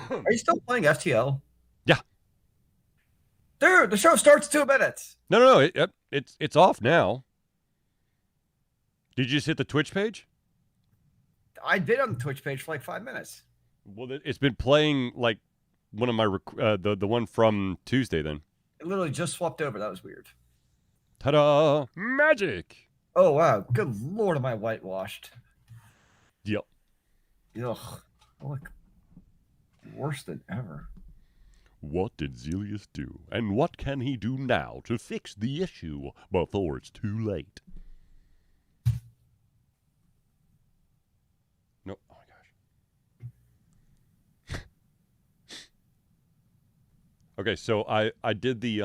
Are you still playing FTL? Yeah. Dude, the show starts 2 minutes. No. It's off now. Did you just hit the Twitch page? I did on the Twitch page for like 5 minutes. Well, it's been playing like one of my the one from Tuesday. Then. It literally just swapped over. That was weird. Ta-da! Magic. Oh wow. Good lord, am I whitewashed? Yep. Ugh. I look worse than ever. What did Zelius do, and what can he do now to fix the issue before it's too late? No. Oh my gosh. Okay, so I did the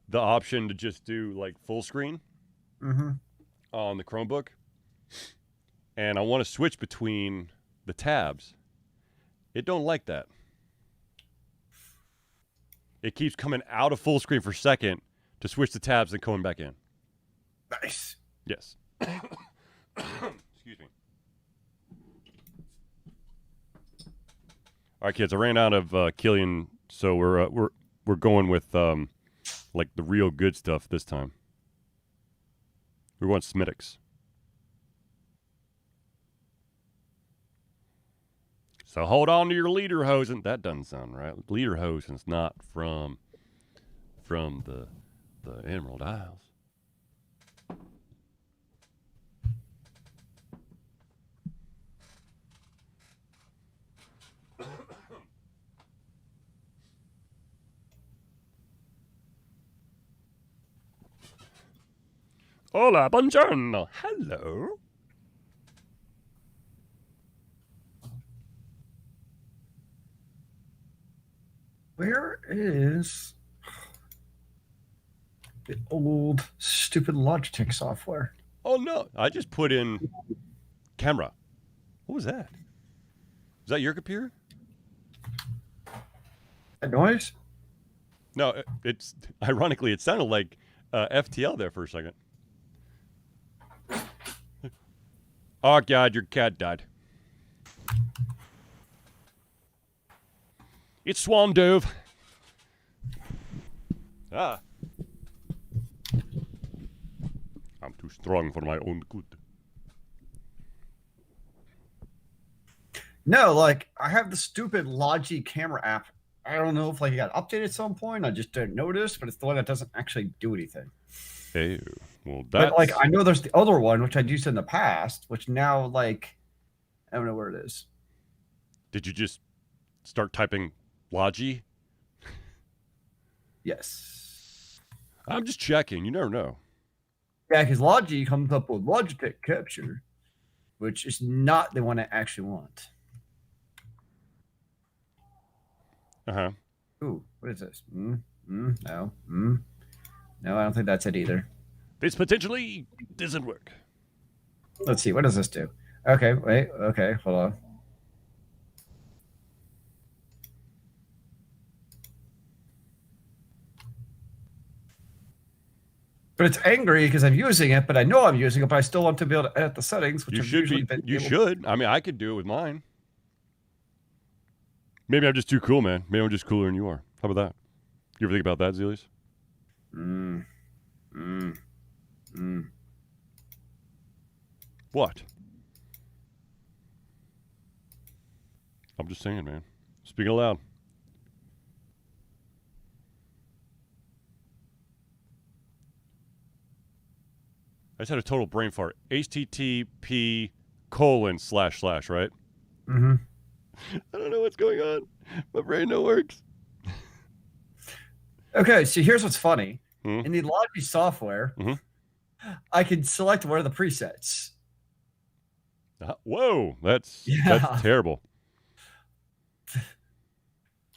the option to just do like full screen on the Chromebook, and I want to switch between the tabs. It don't like that. It keeps coming out of full screen for a second to switch the tabs and coming back in. Nice. Yes. Excuse me. All right, kids. I ran out of Killian, so we're going with like the real good stuff this time. We're going Smittix. So hold on to your lederhosen. That doesn't sound right. Lederhosen's not from the Emerald Isles. Hola, buongiorno. Hello. Where is the old stupid Logitech software? Oh no, I just put in camera. What was that? Is that your computer? That noise? No, it's ironically it sounded like FTL there for a second. Oh God, your cat died. It's Swan Dove. Ah. I'm too strong for my own good. No, like I have the stupid Logi camera app. I don't know if like it got updated at some point. I just didn't notice, but it's the one that doesn't actually do anything. Hey, well But like that's. I know there's the other one which I'd used in the past, which now like I don't know where it is. Did you just start typing Logi? Yes. I'm just checking. You never know. Yeah, because Logi comes up with Logitech Capture, which is not the one I actually want. Uh huh. Ooh, what is this? No. No, I don't think that's it either. This potentially doesn't work. Let's see. What does this do? Okay, wait. Okay, hold on. But it's angry because I'm using it, but I know I'm using it, but I still want to be able to edit the settings, which You I've should usually be. been You able should. I mean, I could do it with mine. Maybe I'm just too cool, man. Maybe I'm just cooler than you are. How about that? You ever think about that, Zelius? Mm, mm, mm. What? I'm just saying, man. Speaking aloud. I just had a total brain fart. HTTP :/ right? Mm-hmm. I don't know what's going on. My brain no works. Okay, so here's what's funny. Hmm? In the Logi software, Mm-hmm. I can select one of the presets. Whoa, that's Yeah. terrible.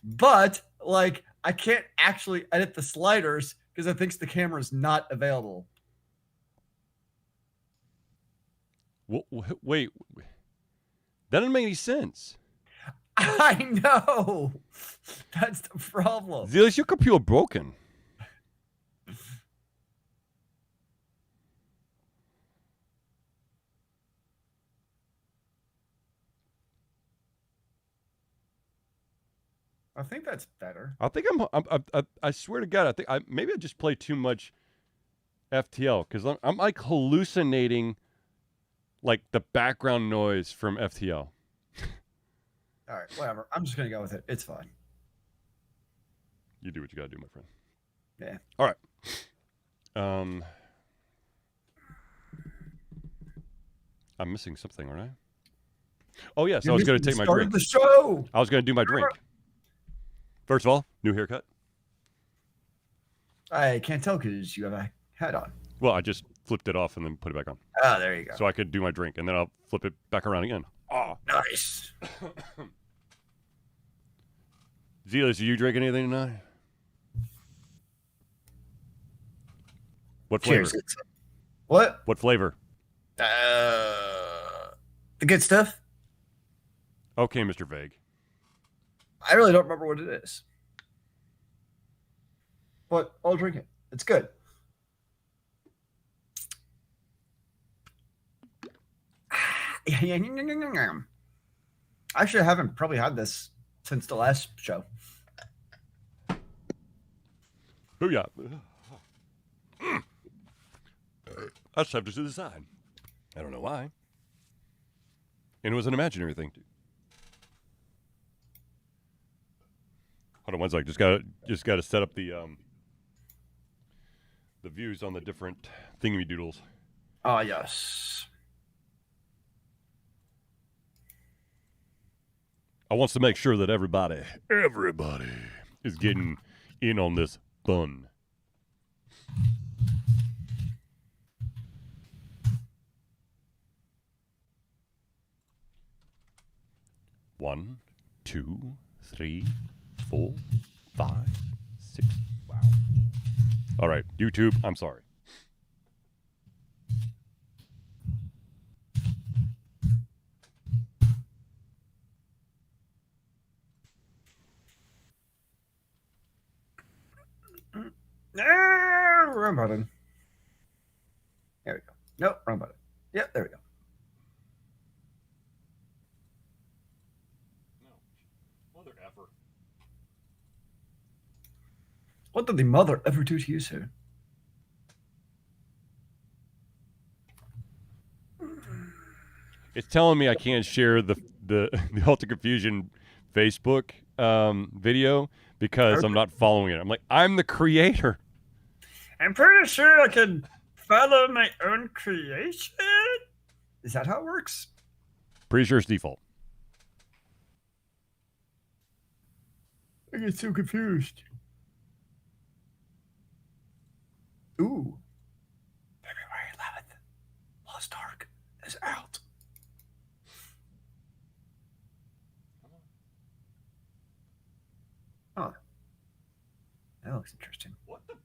But like I can't actually edit the sliders because it thinks the camera is not available. Wait, that doesn't make any sense. I know. That's the problem. Zelius, your computer broken. I think that's better. I think I swear to God, maybe I just play too much FTL because I'm like hallucinating like the background noise from FTL. All right, whatever. I'm just gonna go with it. It's fine. You do what you gotta do, my friend. Yeah. All right. I'm missing something, aren't I? Oh yes, I was going to take my drink. The show. I was going to do my drink. First of all, new haircut. I can't tell because you have a hat on. Well, I just flipped it off and then put it back on. Ah, there you go. So I could do my drink, and then I'll flip it back around again. Oh, nice. Zealous, are you drinking anything tonight? What flavor? Cheers. What? What flavor? The good stuff. Okay, Mr. Vague. I really don't remember what it is, but I'll drink it. It's good. Actually, I haven't probably had this since the last show. Booyah. I stepped to the side. I don't know why. And it was an imaginary thing, too. Hold on one sec. Just gotta set up the views on the different thingy doodles. Ah, yes. I wants to make sure that everybody is getting in on this fun. One, 2, 3, 4, 5, 6. Wow. All right, YouTube, I'm sorry. Wrong button. There we go. Nope, wrong button. Yep, there we go. No, mother effer. What did the mother ever do to you, sir? It's telling me I can't share the Alta Confusion Facebook video because I'm not following it. I'm like, I'm the creator. I'm pretty sure I can follow my own creation. Is that how it works? Pretty sure it's default. I get so confused. Ooh. February 11th. Lost Ark is out. Oh. That looks interesting. What the? Oh.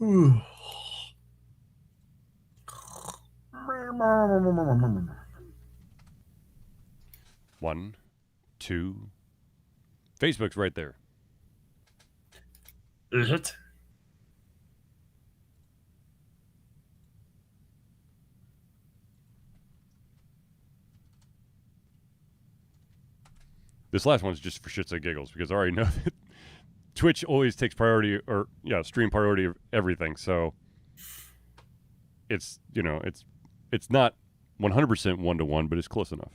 Ooh. 1, 2. Facebook's right there. Is it? This last one's just for shits and giggles because I already know that Twitch always takes priority, or stream priority of everything. So it's it's not 100% 1-to-1, but it's close enough.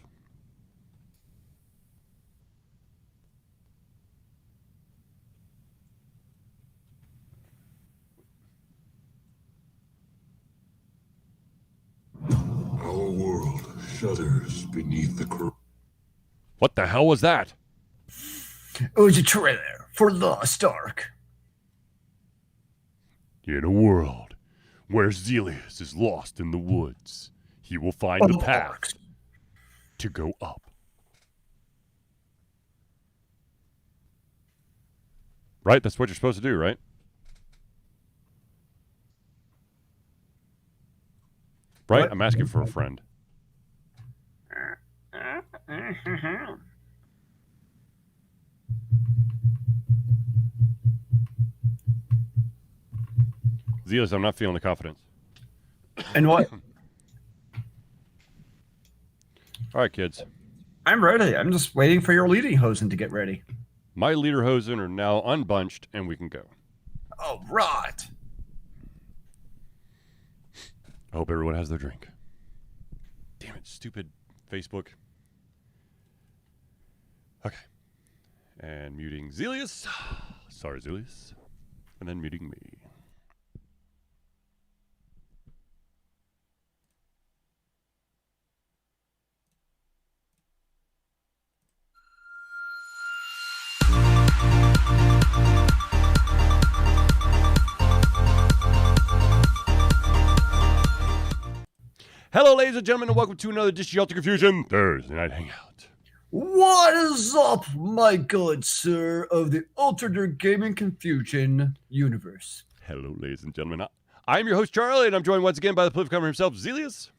Our world shudders beneath the What the hell was that? It was a trailer for Lost Ark. In a world where Zelius is lost in the woods, he will find the path to go up. Right? That's what you're supposed to do, right? Right? What? I'm asking for a friend. Zealous, I'm not feeling the confidence. And what? All right, kids. I'm ready. I'm just waiting for your leading hosen to get ready. My lederhosen are now unbunched, and we can go. All right. I hope everyone has their drink. Damn it, stupid Facebook. Okay. And muting Zelius. Sorry, Zelius. And then muting me. Hello, ladies and gentlemen, and welcome to another Dish Shelter Confusion Thursday Night Hangout. What is up, my good sir of the Altered Gaming Confusion universe? Hello, ladies and gentlemen. I'm your host, Charlie, and I'm joined once again by the political himself, Zelius.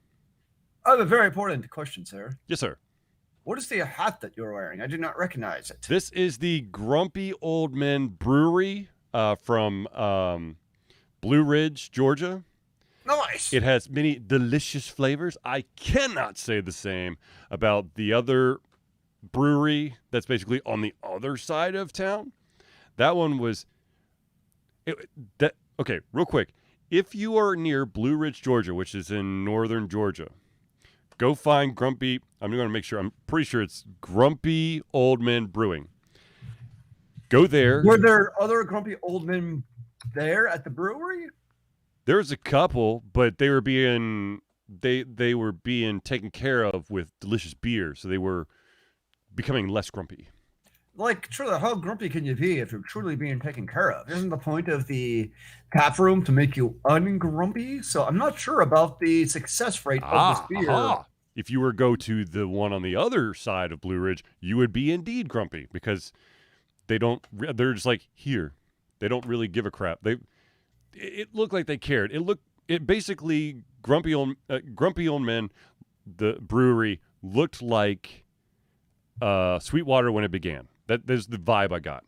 I have a very important question, sir. Yes, sir. What is the hat that you're wearing? I do not recognize it. This is the Grumpy Old Men Brewery from Blue Ridge, Georgia. Nice. It has many delicious flavors. I cannot say the same about the other brewery that's basically on the other side of town. That one was... Okay, real quick. If you are near Blue Ridge, Georgia, which is in northern Georgia, go find Grumpy... I'm going to make sure. I'm pretty sure it's Grumpy Old Men Brewing. Go there. Were there other grumpy old men there at the brewery? There was a couple, but they were being taken care of with delicious beer, so they were becoming less grumpy. Like, truly, how grumpy can you be if you're truly being taken care of? Isn't the point of the tap room to make you ungrumpy? So I'm not sure about the success rate of this beer. Aha. If you were to go to the one on the other side of Blue Ridge, you would be indeed grumpy because they're just like, here. They don't really give a crap. It looked like they cared. It basically Grumpy Old Men, the brewery looked like Sweetwater when it began. That's the vibe I got.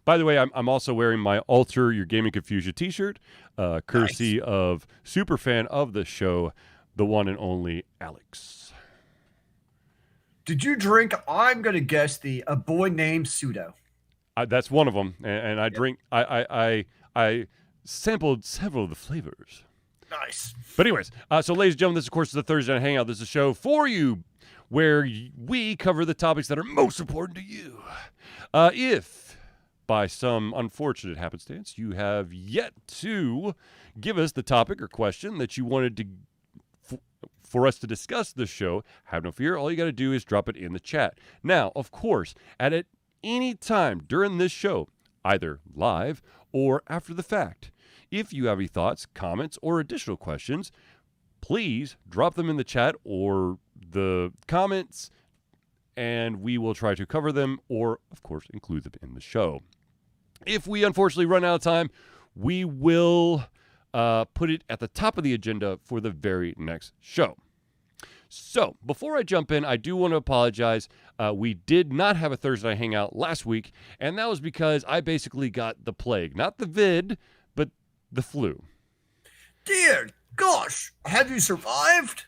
By the way, I'm also wearing my Alter Your Gaming Confusion t-shirt, courtesy of super fan of the show, the one and only Alex. Did you drink, I'm going to guess, a boy named Pseudo? That's one of them, and I drink. I sampled several of the flavors. Nice. But anyways, so ladies and gentlemen, this of course is the Thursday Night Hangout. This is a show for you where we cover the topics that are most important to you. If by some unfortunate happenstance you have yet to give us the topic or question that you wanted to for us to discuss this show, have no fear. All you got to do is drop it in the chat. Now, of course, at any time during this show, either live or after the fact, if you have any thoughts, comments, or additional questions, please drop them in the chat or the comments, and we will try to cover them or, of course, include them in the show. If we unfortunately run out of time, we will put it at the top of the agenda for the very next show. So, before I jump in, I do want to apologize. We did not have a Thursday Night Hangout last week, and that was because I basically got the plague. Not the vid, but the flu. Dear gosh, have you survived?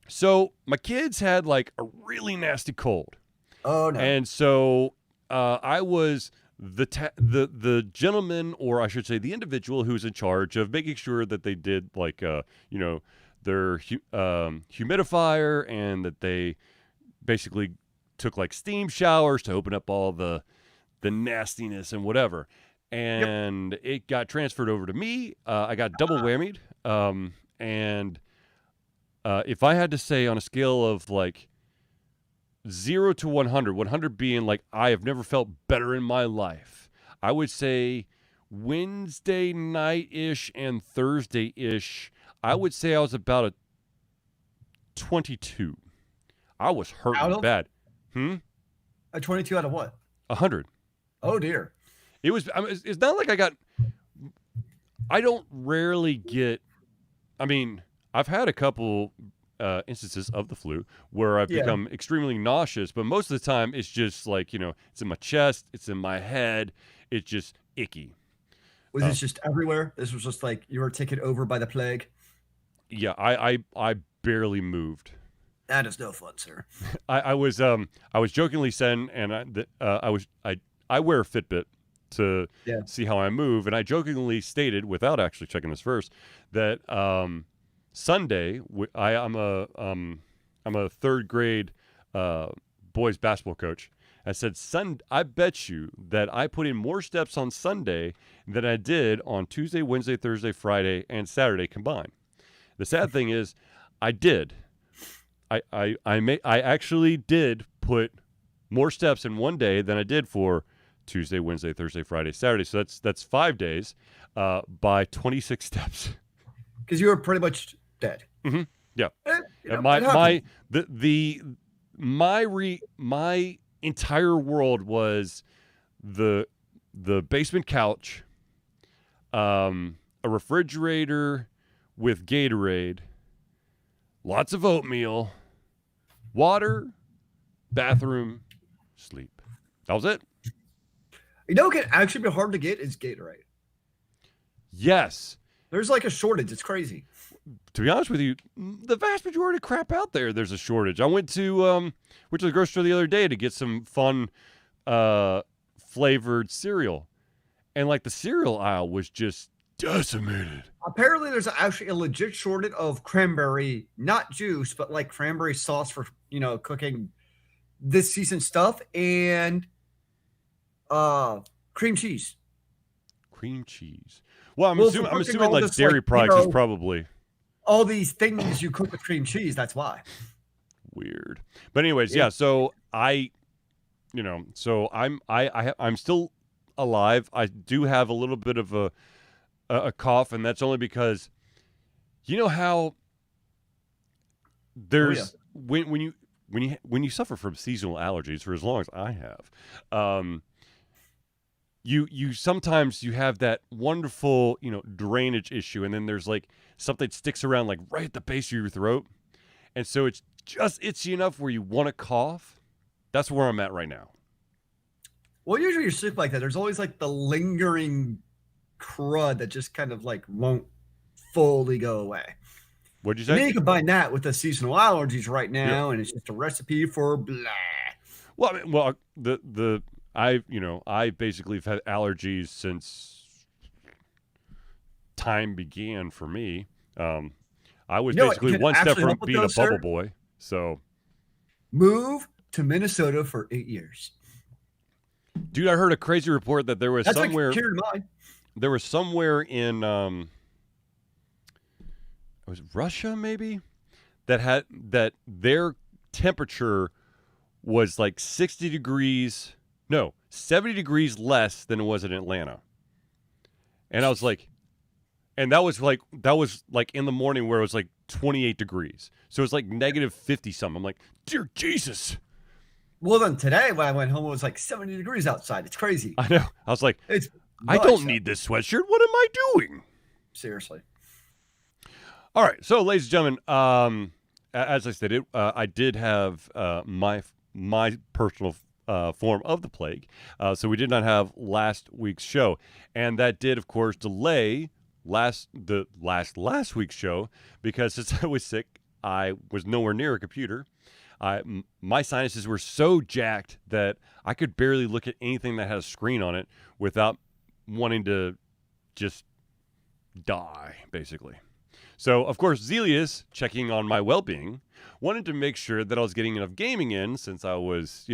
So, my kids had like a really nasty cold. Oh, no. And so, I was the gentleman, or I should say the individual who's in charge of making sure that they did like, their humidifier, and that they basically took like steam showers to open up all the nastiness and whatever. And It got transferred over to me. I got double whammied. And if I had to say on a scale of like 0 to 100, 100 being like I have never felt better in my life, I would say Wednesday night-ish and Thursday-ish, I would say I was about a 22. I was hurting bad. A 22 out of what? 100. Oh, dear. It's not like I don't rarely get I mean, I've had a couple instances of the flu where I've Yeah. become extremely nauseous, but most of the time it's just like, it's in my chest, it's in my head, it's just icky. Was this just everywhere? This was just like you were taken over by the plague? Yeah, I barely moved. That is no fun, sir. I was jokingly saying, and I wear a Fitbit to Yeah. see how I move, and I jokingly stated, without actually checking this first, that Sunday I'm a third grade boys basketball coach. I said, I bet you that I put in more steps on Sunday than I did on Tuesday, Wednesday, Thursday, Friday, and Saturday combined. The sad thing is, I did. I actually did put more steps in one day than I did for Tuesday, Wednesday, Thursday, Friday, Saturday. So that's 5 days by 26 steps. Because you were pretty much dead. Mm-hmm. Yeah. It My entire world was the basement couch, a refrigerator with Gatorade, lots of oatmeal, water, bathroom, sleep. That was it. You know what can actually be hard to get is Gatorade. Yes. There's like a shortage. It's crazy. To be honest with you, the vast majority of crap out there's a shortage. I went to the grocery store the other day to get some fun flavored cereal. And like the cereal aisle was just decimated. Apparently, there's actually a legit shortage of cranberry, not juice, but like cranberry sauce for cooking this season stuff, and cream cheese. Cream cheese. Well, I'm Well, assuming like dairy products is probably all these things you cook with cream cheese. That's why. Weird. But anyways, yeah. So I'm still alive. I do have a little bit of a cough, and that's only because you know how there's when you suffer from seasonal allergies for as long as I have, you sometimes you have that wonderful drainage issue, and then there's like something that sticks around like right at the base of your throat, and so it's just itchy enough where you want to cough. That's where I'm at right now. Well, usually you're sick like that. There's always like the lingering crud that just kind of like won't fully go away. What'd you say? And then you combine that with the seasonal allergies right now, and it's just a recipe for blah. Well, I mean, I basically have had allergies since time began for me. I was basically one step from being a bubble boy. So, move to Minnesota for 8 years. Dude, I heard a crazy report that there was somewhere in it was Russia maybe that their temperature was like 70 degrees less than it was in Atlanta. And I was like, and that was like in the morning where it was like 28 degrees. So it was like negative 50 something. I'm like, dear Jesus. Well, then today when I went home, it was like 70 degrees outside. It's crazy. I know. I was like, I don't need this sweatshirt. What am I doing? Seriously. All right. So, ladies and gentlemen, as I stated, I did have my personal form of the plague. So we did not have last week's show. And that did, of course, delay last week's show because since I was sick, I was nowhere near a computer. My sinuses were so jacked that I could barely look at anything that had a screen on it without wanting to just die, basically. So, of course, Zelius, checking on my well-being, wanted to make sure that I was getting enough gaming in since I was,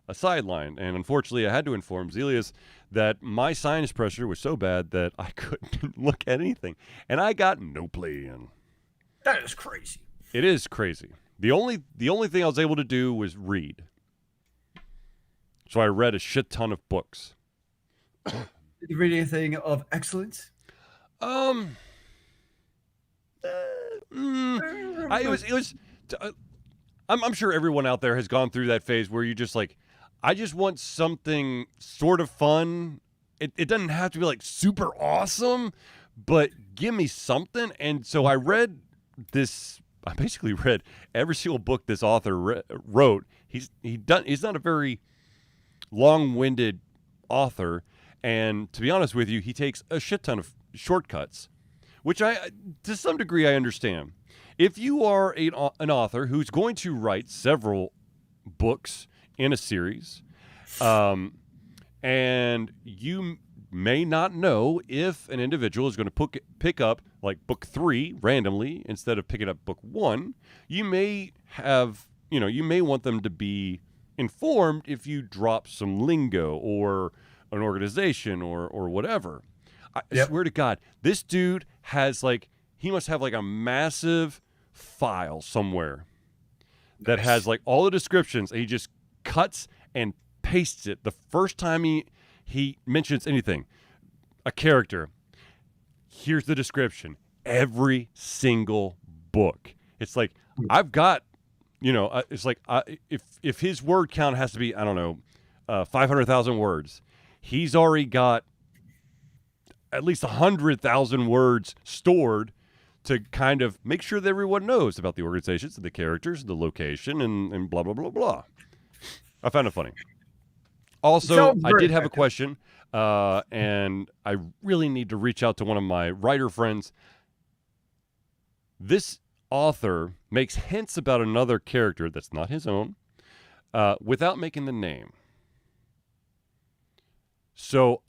a sideline. And unfortunately, I had to inform Zelius that my sinus pressure was so bad that I couldn't look at anything. And I got no play in. That is crazy. It is crazy. The only thing I was able to do was read. So I read a shit ton of books. Did you read anything of excellence? I'm sure everyone out there has gone through that phase where you just like, I just want something sort of fun. It doesn't have to be like super awesome, but give me something. And so I read this. I basically read every single book this author wrote. He's not a very long-winded author, and to be honest with you, he takes a shit ton of shortcuts, which to some degree I understand. If you are an author who's going to write several books in a series, and you may not know if an individual is going to pick up like book 3 randomly instead of picking up book 1, you may want them to be informed if you drop some lingo or an organization or whatever. I swear to God, this dude has he must have like a massive file somewhere that has like all the descriptions, and he just cuts and pastes it the first time he mentions anything. A character, here's the description. Every single book. It's like, I've got, it's like if his word count has to be, I don't know, 500,000 words, he's already got at least 100,000 words stored to kind of make sure that everyone knows about the organizations and the characters, the location, and blah, blah, blah, blah. I found it funny. Also, I did have a question, and I really need to reach out to one of my writer friends. This author makes hints about another character that's not his own without making the name. So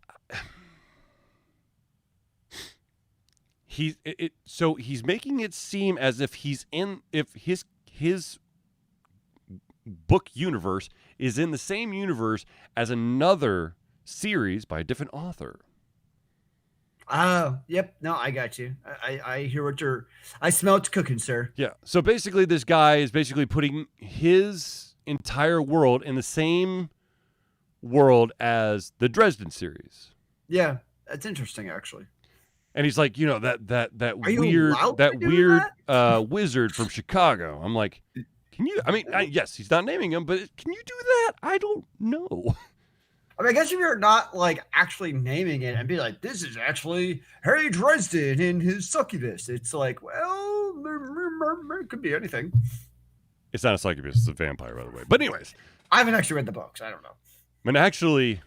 he's making it seem as if his book universe is in the same universe as another series by a different author. Yep. No, I got you. I hear I smell it's cooking, sir. Yeah. So basically this guy is basically putting his entire world in the same world as the Dresden series. Yeah. That's interesting, actually. And he's like, that weird wizard from Chicago. I'm like, can you, yes, he's not naming him, but can you do that? I don't know. I guess if you're not actually naming it and be like, this is actually Harry Dresden in his succubus, it's like, well, it could be anything. It's not a succubus, it's a vampire, by the way. But anyways, I haven't actually read the books. I don't know. I mean, actually,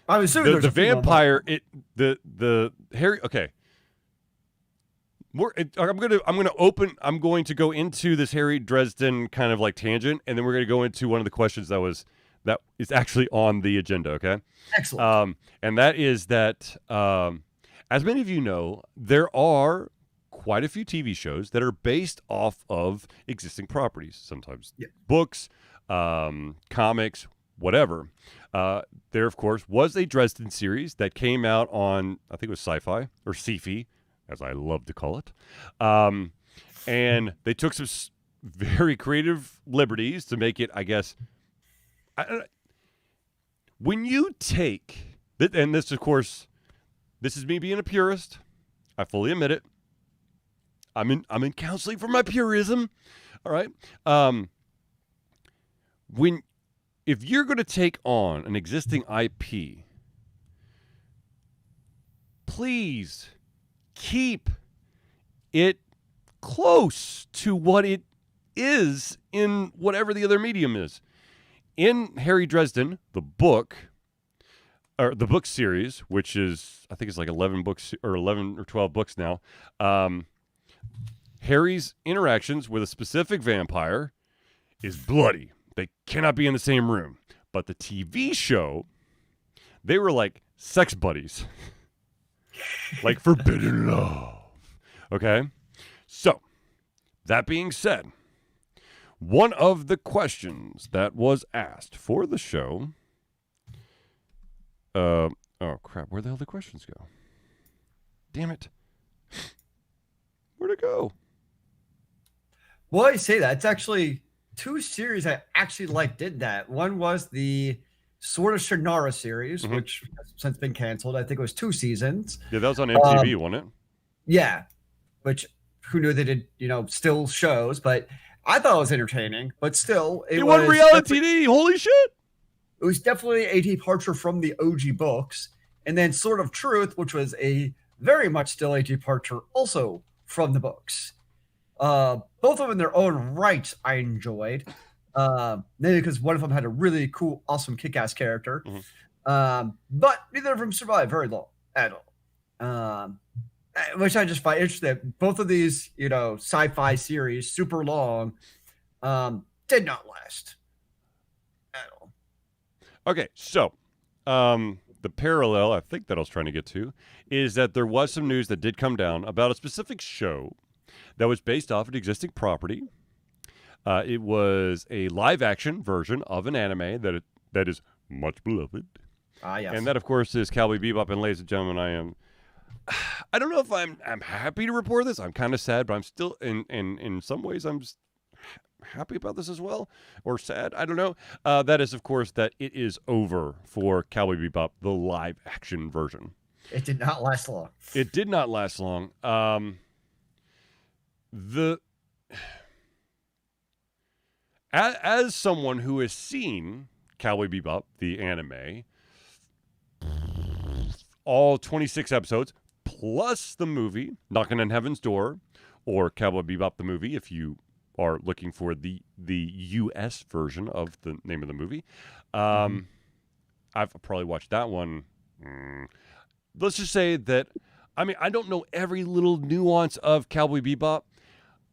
I'm assuming the vampire, the Harry. Okay, I'm going to go into this Harry Dresden kind of tangent, and then we're going to go into one of the questions that is actually on the agenda. Okay. Excellent. And that is that, as many of you know, there are quite a few TV shows that are based off of existing properties. Sometimes books, comics, whatever. There, of course, was a Dresden series that came out on, I think it was Sci-Fi or Sci-Fi, as I love to call it. And they took some very creative liberties to make it, I guess. When you take, and this, of course, this is me being a purist. I fully admit it. I'm in counseling for my purism. All right. If you're going to take on an existing IP, please keep it close to what it is in whatever the other medium is. In Harry Dresden, the book series, which is, I think it's 11 books or 11 or 12 books now, Harry's interactions with a specific vampire is bloody. They cannot be in the same room. But the TV show, they were like sex buddies. Like forbidden love. Okay? So, that being said, one of the questions that was asked for the show, oh crap, where the hell did the questions go? Damn it. Where'd it go? Well, I say that. It's actually 2 series I actually did that. One was the Sword of Shannara series, which has since been canceled. I think it was 2 seasons. Yeah, that was on MTV, wasn't it? Yeah, which who knew they did, still shows, but I thought it was entertaining, but still. It won reality TV. Holy shit. It was definitely a departure from the OG books. And then Sword of Truth, which was a very much still a departure also from the books. Both of them in their own right I enjoyed. Maybe because one of them had a really cool, awesome kick-ass character. But neither of them survived very long at all. Which I just find interesting. Both of these, sci-fi series, super long, did not last at all. Okay, so the parallel I think that I was trying to get to is that there was some news that did come down about a specific show that was based off an existing property. It was a live-action version of an anime that is much beloved. Yes. And that, of course, is Cowboy Bebop. And ladies and gentlemen, I don't know if I'm happy to report this. I'm kind of sad, but I'm still in some ways I'm just happy about this as well, or sad. I don't know. That is, of course, that it is over for Cowboy Bebop, the live-action version. It did not last long. It did not last long. As someone who has seen Cowboy Bebop, the anime, all 26 episodes, plus the movie, Knocking on Heaven's Door, or Cowboy Bebop the movie, if you are looking for the U.S. version of the name of the movie. I've probably watched that one. Let's just say that, I don't know every little nuance of Cowboy Bebop,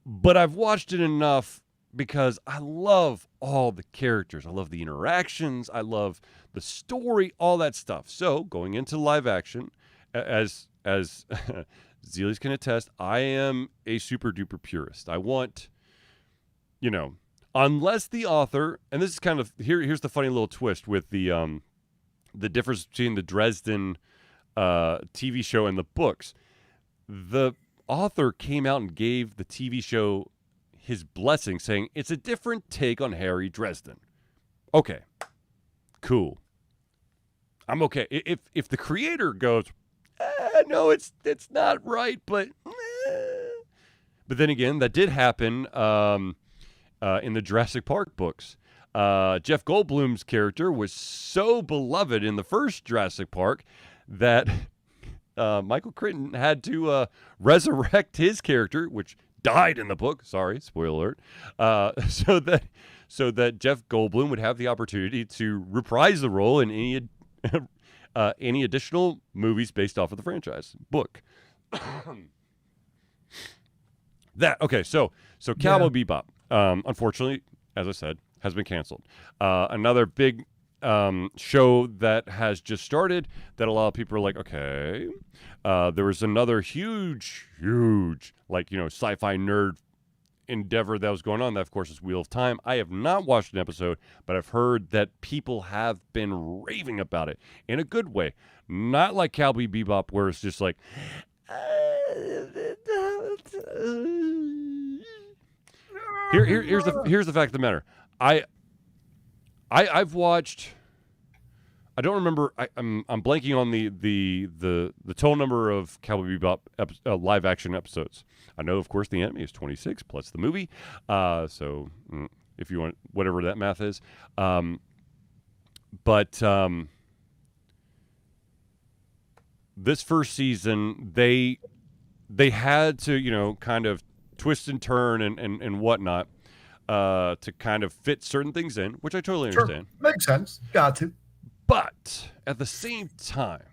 but I've watched it enough because I love all the characters. I love the interactions. I love the story, all that stuff. So going into live action, as Zealies can attest, I am a super duper purist. I want, unless the author, and this is kind of, here's the funny little twist with the difference between the Dresden TV show and the books. The author came out and gave the TV show his blessing, saying it's a different take on Harry Dresden. Okay, cool. I'm okay. If the creator goes, no, it's not right, but then again, that did happen in the Jurassic Park books. Jeff Goldblum's character was so beloved in the first Jurassic Park that Michael Crichton had to resurrect his character, which died in the book. Sorry, spoiler alert. So that Jeff Goldblum would have the opportunity to reprise the role in any additional movies based off of the franchise book. So Cowboy Bebop, unfortunately, as I said, has been canceled. Another big show that has just started that a lot of people are like, okay. There was another huge, sci-fi nerd endeavor that was going on. That, of course, is Wheel of Time. I have not watched an episode, but I've heard that people have been raving about it in a good way. Not like Cowboy Bebop, where it's just like, here's the fact of the matter. I've watched. I don't remember. I'm blanking on the total number of Cowboy Bebop live action episodes. I know, of course, the anime is 26 plus the movie. So if you want whatever that math is, but this first season they had to kind of twist and turn and whatnot to kind of fit certain things in, which I totally understand. Makes sense. Got to. But at the same time,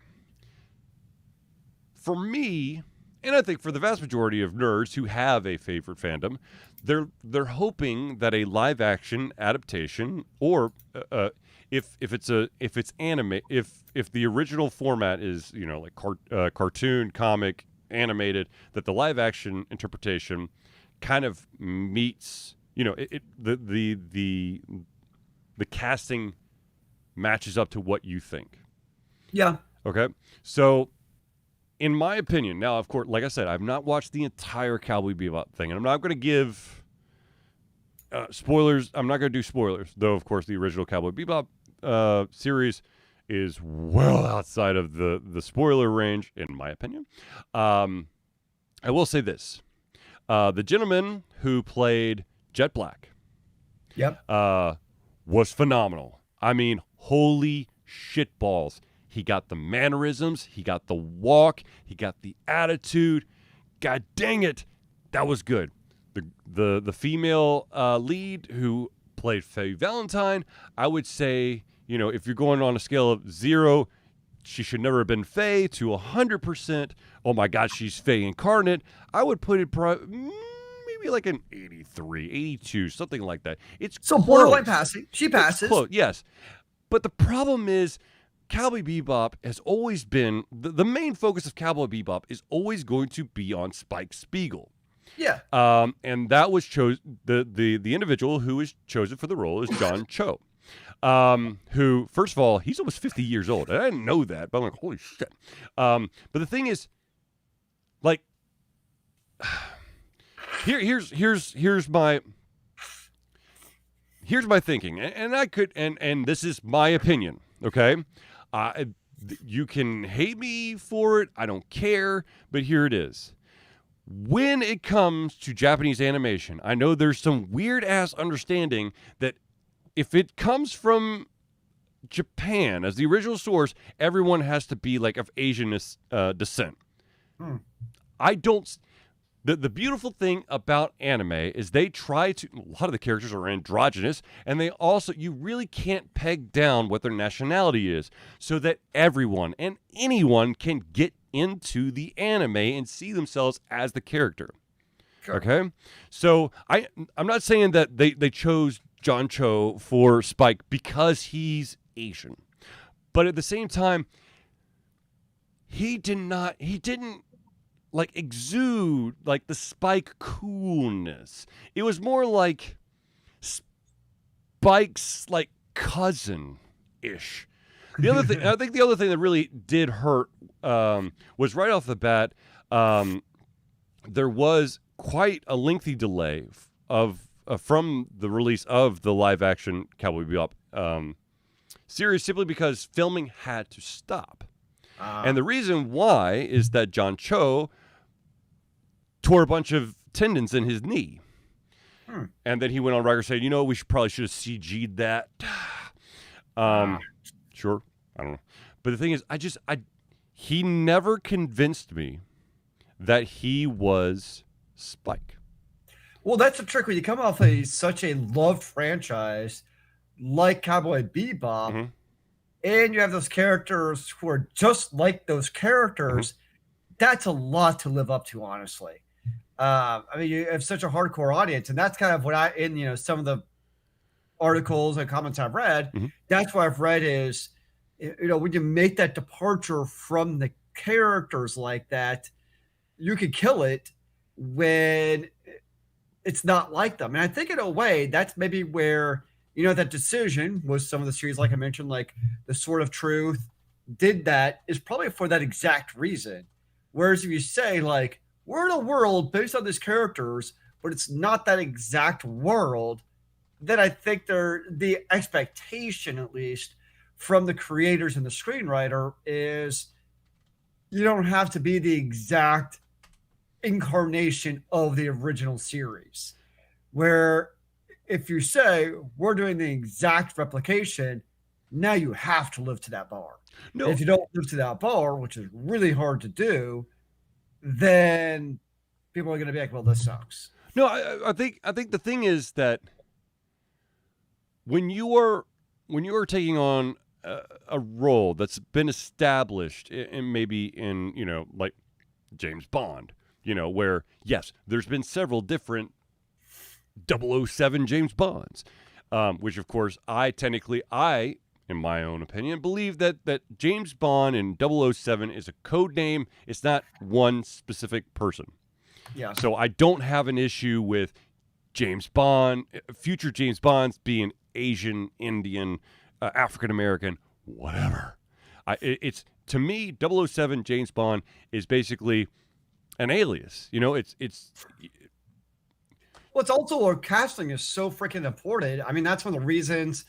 for me, and I think for the vast majority of nerds who have a favorite fandom, they're hoping that a live action adaptation, or if it's anime, if the original format is cartoon, comic, animated, that the live action interpretation kind of meets the casting matches up to what you think. Yeah. Okay. So, in my opinion, now, of course, like I said, I've not watched the entire Cowboy Bebop thing, and I'm not going to give spoilers. I'm not going to do spoilers, though, of course, the original Cowboy Bebop series is well outside of the spoiler range, in my opinion. I will say this. The gentleman who played Jet Black was phenomenal. I mean, holy shit balls. He got the mannerisms. He got the walk. He got the attitude. God dang it, that was good. The female lead who played Faye Valentine, I would say, if you're going on a scale of 0, she should never have been Faye, to 100%, oh my God, she's Faye incarnate, I would put it maybe like an 83, 82, something like that. It's so close. borderline passing. She passes. It's close, yes. But the problem is, Cowboy Bebop has always been, the main focus of Cowboy Bebop is always going to be on Spike Spiegel. Yeah. And that was the individual who was chosen for the role is John Cho. Who, first of all, he's almost 50 years old. I didn't know that, but I'm like, holy shit. But the thing is, like, here's my thinking, and I could, and this is my opinion, okay? You can hate me for it, I don't care, but here it is. When it comes to Japanese animation, I know there's some weird ass understanding that if it comes from Japan as the original source, everyone has to be like of Asian descent. I don't. The beautiful thing about anime is they try to. A lot of the characters are androgynous, and they also, you really can't peg down what their nationality is, so that everyone and anyone can get into the anime and see themselves as the character. Sure. Okay, so I'm not saying that they chose John Cho for Spike because he's Asian, but at the same time, he didn't like exude like the Spike coolness. It was more like Spike's like cousin-ish. The other thing, I think the other thing that really did hurt was right off the bat, there was quite a lengthy delay from the release of the live-action Cowboy Bebop series, simply because filming had to stop. And the reason why is that John Cho tore a bunch of tendons in his knee. And then he went on record saying, we probably should have CG'd that. Sure, I don't know. But the thing is, he never convinced me that he was Spike. Well, that's the trick when you come off such a loved franchise like Cowboy Bebop, and you have those characters who are just like those characters. That's a lot to live up to, honestly. I mean, you have such a hardcore audience, and that's kind of what in some of the articles and comments I've read, that's what I've read is, when you make that departure from the characters like that, you can kill it when it's not like them. And I think in a way, that's maybe where, that decision was some of the series, like I mentioned, like The Sword of Truth did that, is probably for that exact reason. Whereas if you say, like, we're in a world based on these characters, but it's not that exact world, then I think the expectation, at least from the creators and the screenwriter, is you don't have to be the exact incarnation of the original series. Where if you say we're doing the exact replication, now you have to live to that bar. No. If you don't live to that bar, which is really hard to do, then people are going to be like, well, this sucks. No, I think the thing is that when you are taking on a role that's been established in maybe in like James Bond, where yes, there's been several different 007 James Bonds, which of course I in my own opinion believe that James Bond and 007 is a code name. It's not one specific person. Yeah. So I don't have an issue with James Bond, future James Bonds being Asian, Indian, African American, whatever. It's to me, 007 James Bond is basically an alias. It's. Well, it's also our casting is so freaking important. I mean, that's one of the reasons,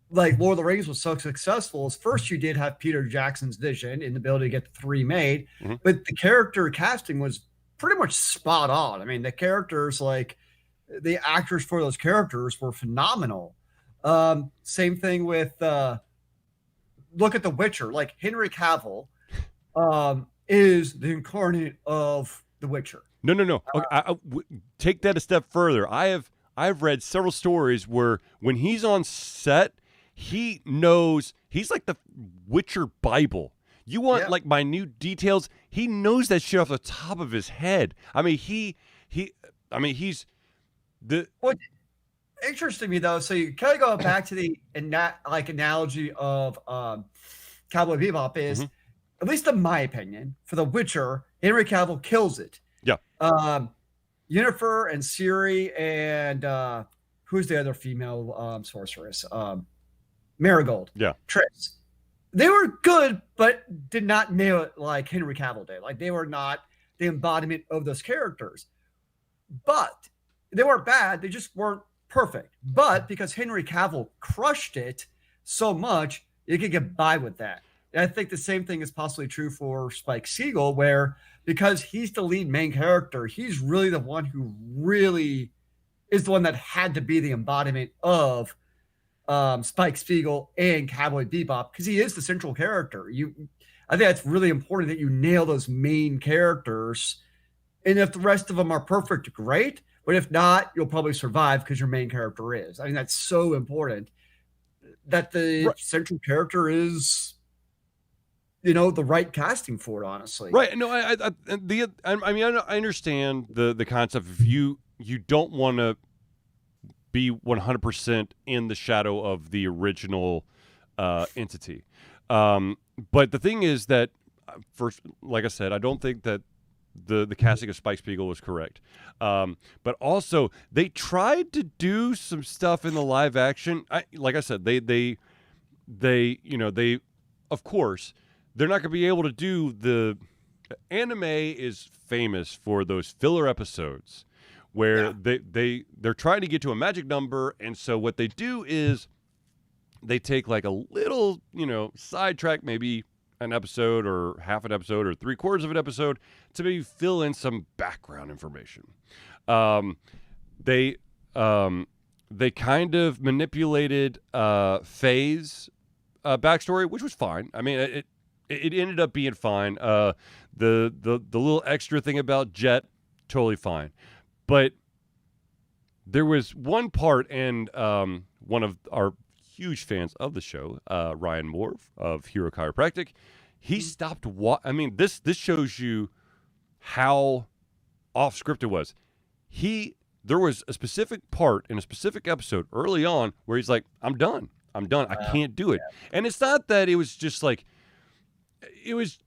like Lord of the Rings was so successful. Is first you did have Peter Jackson's vision and the ability to get the 3 made, but the character casting was pretty much spot on. I mean, the characters, like the actors for those characters, were phenomenal. Same thing with look at The Witcher, like Henry Cavill is the incarnate of The Witcher. No. Okay, take that a step further. I've read several stories where when he's on set, he knows he's like the Witcher Bible. You want like minute details? He knows that shit off the top of his head. I mean, he's the. What interesting to me though, so you kind of go back to the analogy of Cowboy Bebop is, at least in my opinion, for The Witcher, Henry Cavill kills it. Yeah. Yennefer and Ciri and who's the other female sorceress? Marigold. Yeah. Triss. They were good, but did not nail it like Henry Cavill did. Like they were not the embodiment of those characters. But they weren't bad. They just weren't perfect. But because Henry Cavill crushed it so much, you could get by with that. And I think the same thing is possibly true for Spike Spiegel, where because he's the lead main character, he's really the one who really is the one that had to be the embodiment of Spike Spiegel and Cowboy Bebop, because he is the central character. I think that's really important that you nail those main characters. And if the rest of them are perfect, great. But if not, you'll probably survive because your main character is. I mean, that's so important that the central character is, the right casting for it, honestly. Right. No, I understand the concept of you don't want to be 100% in the shadow of the original entity. But the thing is that, first, like I said, I don't think that the casting of Spike Spiegel was correct. But also, they tried to do some stuff in the live action. Like I said, they of course, they're not going to be able to do the anime is famous for those filler episodes where they're trying to get to a magic number, and so what they do is they take like a little, sidetrack, maybe an episode or half an episode or 3/4 of an episode to maybe fill in some background information. They kind of manipulated Faye's backstory, which was fine. I mean, it ended up being fine. The little extra thing about Jet, totally fine. But there was one part, and one of our huge fans of the show, Ryan Moore of Hero Chiropractic, he stopped. This shows you how off script it was. There was a specific part in a specific episode early on where he's like, I'm done. I can't do it. And it's not that it was just like, there was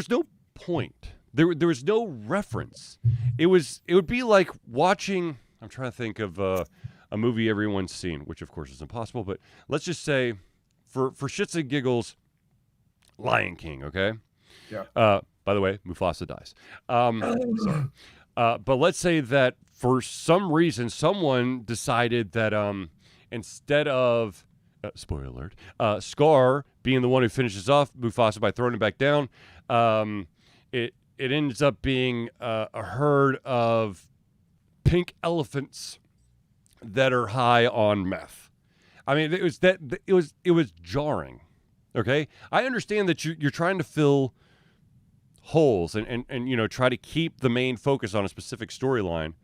no point. There was no reference. It would be like watching, I'm trying to think of a movie everyone's seen, which of course is impossible, but let's just say for shits and giggles, Lion King, okay? Yeah. By the way, Mufasa dies. Sorry. But let's say that for some reason someone decided that instead of spoiler alert, Scar being the one who finishes off Mufasa by throwing him back down, it ends up being a herd of pink elephants that are high on meth. I mean, it was jarring. Okay, I understand that you're trying to fill holes and try to keep the main focus on a specific storyline,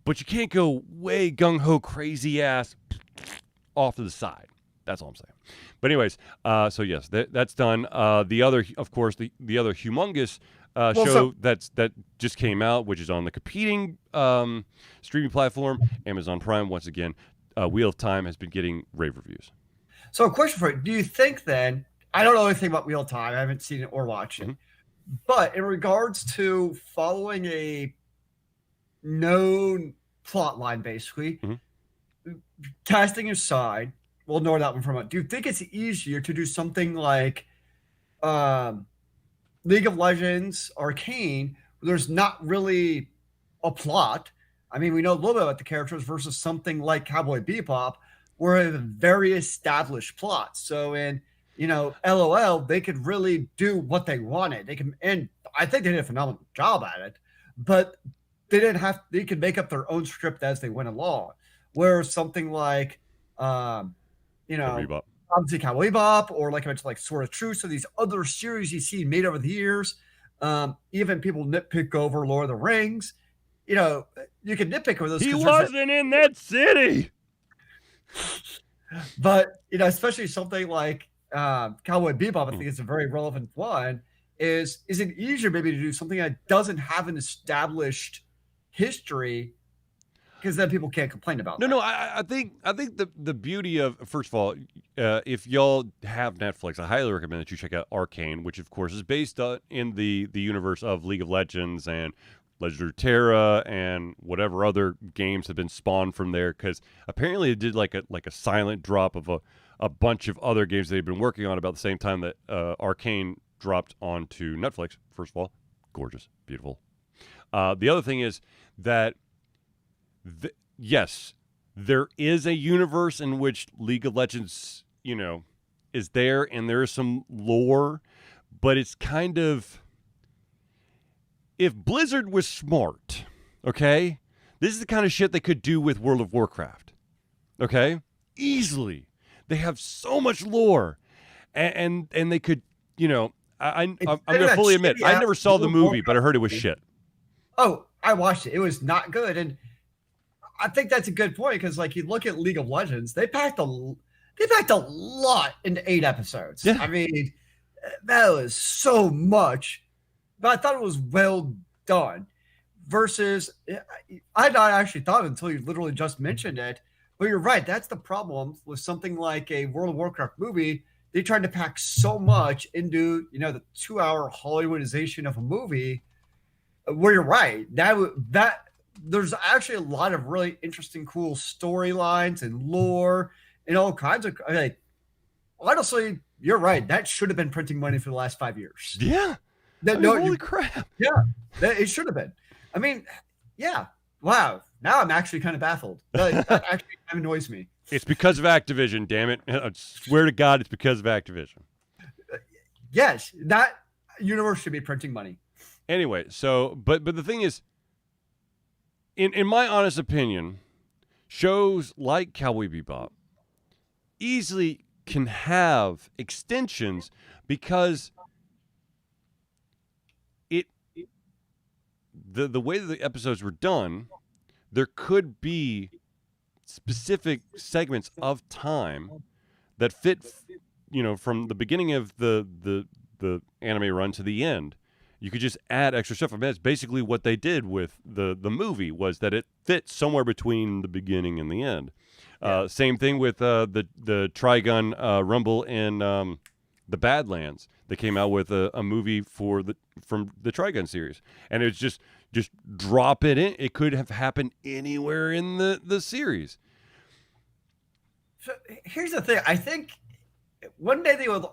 but you can't go way gung ho crazy ass off to the side. That's all I'm saying. But anyways, so yes, that's done. The other, of course, the other humongous show that just came out, which is on the competing streaming platform, Amazon Prime, once again, Wheel of Time has been getting rave reviews. So a question for you. Do you think then, I don't know anything about Wheel of Time, I haven't seen it or watched it, but in regards to following a known plot line, basically, casting aside, we'll ignore that one from it. Do you think it's easier to do something like League of Legends, Arcane, where there's not really a plot? I mean, we know a little bit about the characters versus something like Cowboy Bebop, where they have a very established plot. So in, LOL, they could really do what they wanted. And I think they did a phenomenal job at it, but they could make up their own script as they went along. Whereas something like, Bebop. obviously Cowboy Bebop, or like I mentioned, like Sword of Truth. So these other series you see made over the years. Even people nitpick over Lord of the Rings. You know, you can nitpick over those. He wasn't in that city. But you know, especially something like Cowboy Bebop, I think it's a very relevant one. Is it easier maybe to do something that doesn't have an established history? Because then people can't complain about. No, I think the beauty of, first of all, if y'all have Netflix, I highly recommend that you check out Arcane, which of course is based in the universe of League of Legends and Legend of Terra and whatever other games have been spawned from there. Because apparently it did like a silent drop of a bunch of other games they've been working on about the same time that Arcane dropped onto Netflix. First of all, gorgeous, beautiful. The other thing is that. Yes, there is a universe in which League of Legends, you know, is there, and there is some lore, but it's kind of, if Blizzard was smart, okay, this is the kind of shit they could do with World of Warcraft, okay, easily. They have so much lore, and they could, you know, I'm going to fully admit, I never saw the movie, but I heard it was shit. Oh, I watched it. It was not good, and I think that's a good point because, like, you look at League of Legends, they packed a lot into 8 episodes. Yeah. I mean, that was so much, but I thought it was well done. Versus, I not actually thought until you literally just mentioned it, but you're right. That's the problem with something like a World of Warcraft movie. They tried to pack so much into, you know, the 2-hour Hollywoodization of a movie. Where you're right, that. There's actually a lot of really interesting, cool storylines and lore and all kinds of. Like, honestly, you're right. That should have been printing money for the last 5 years. Yeah. Holy crap. Yeah, it should have been. I mean, yeah. Wow. Now I'm actually kind of baffled. That actually kind of annoys me. It's because of Activision, damn it. I swear to God, it's because of Activision. Yes, that universe should be printing money. Anyway, so, but the thing is, in my honest opinion, shows like Cowboy Bebop easily can have extensions because the way that the episodes were done, there could be specific segments of time that fit, you know, from the beginning of the anime run to the end. You could just add extra stuff. I mean, that's basically what they did with the movie, was that it fits somewhere between the beginning and the end. Yeah. Same thing with the Trigun Rumble in the Badlands. They came out with a movie from the Trigun series, and it's just drop it in. It could have happened anywhere in the series. So here's the thing. I think one day they would,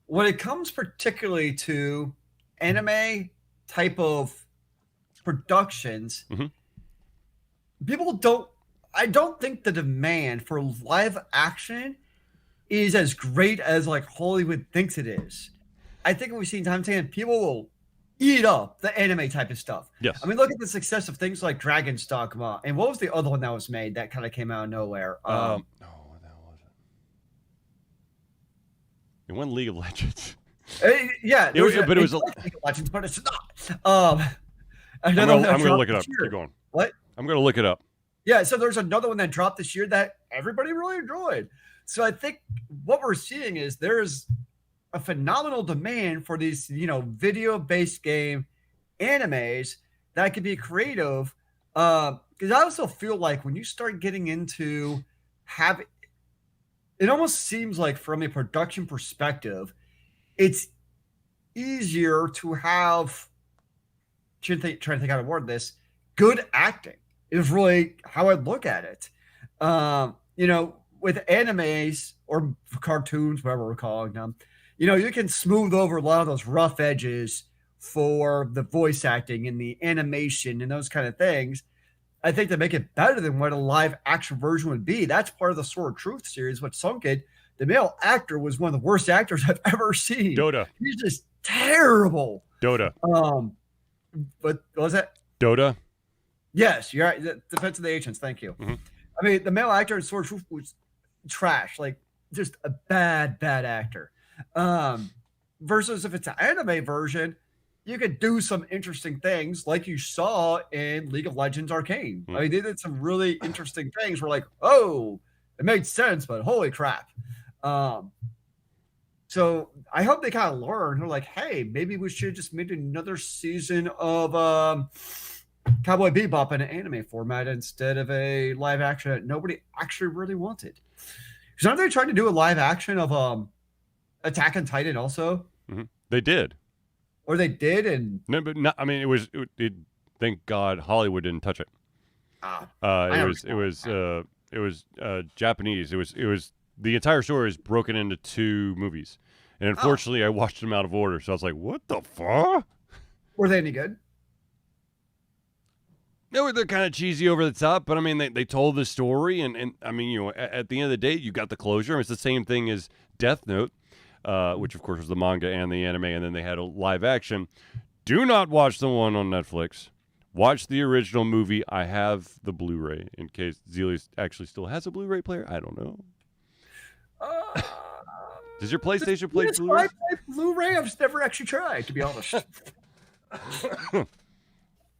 when it comes particularly to anime type of productions, I don't think the demand for live action is as great as like Hollywood thinks it is. I think we've seen time and time people will eat up the anime type of stuff. Yes. I mean, look at the success of things like Dragon's Dogma, and what was the other one that was made that kind of came out of nowhere? No, what the hell was it? It wasn't League of Legends. Yeah, it was League of Legends, but it's not. I'm gonna look it up. Keep going. What? I'm gonna look it up. Yeah, so there's another one that dropped this year that everybody really enjoyed. So I think what we're seeing is there's a phenomenal demand for these, you know, video-based game animes that can be creative. Because I also feel like when you start getting into it almost seems like from a production perspective, it's easier to have, trying to think how to word this, good acting is really how I look at it. You know, with animes or cartoons, whatever we're calling them, you know, you can smooth over a lot of those rough edges for the voice acting and the animation and those kind of things. I think they make it better than what a live action version would be. That's part of the Sword of Truth series, what sunk it. The male actor was one of the worst actors I've ever seen. Dota. He's just terrible. Dota. But what was that? Dota. Yes, you're right. The Defense of the Ancients. Thank you. Mm-hmm. I mean, the male actor in Sword of Truth was trash. Like, just a bad actor. Versus if it's an anime version, you could do some interesting things like you saw in League of Legends Arcane. I mean, they did some really interesting things where like, oh, it made sense, but holy crap. So I hope they kind of learn. They're like, hey, maybe we should just make another season of Cowboy Bebop in an anime format instead of a live action that nobody actually really wanted. Because aren't they trying to do a live action of Attack on Titan also? Mm-hmm. They did. Or they did, and no, but not, I mean, it thank God Hollywood didn't touch it. It was Japanese. It was the entire story is broken into 2 movies, and unfortunately, I watched them out of order. So I was like, "What the fuck?" Were they any good? They're kind of cheesy, over the top, but I mean, they told the story, and I mean, you know, at the end of the day, you got the closure. It's the same thing as Death Note, which of course was the manga and the anime, and then they had a live action. Do not watch the one on Netflix. Watch the original movie. I have the Blu-ray in case Zelius actually still has a Blu-ray player. I don't know. Does your PlayStation play Blu-ray? I play Blu-ray. I've just never actually tried, to be honest.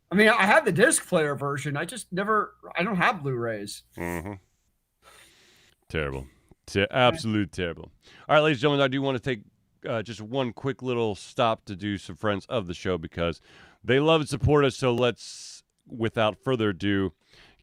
I mean, I have the disc player version. I don't have Blu-rays. Mm-hmm. Terrible. Absolute terrible. All right, ladies and gentlemen, I do want to take just one quick little stop to do some friends of the show because they love and support us. So let's, without further ado,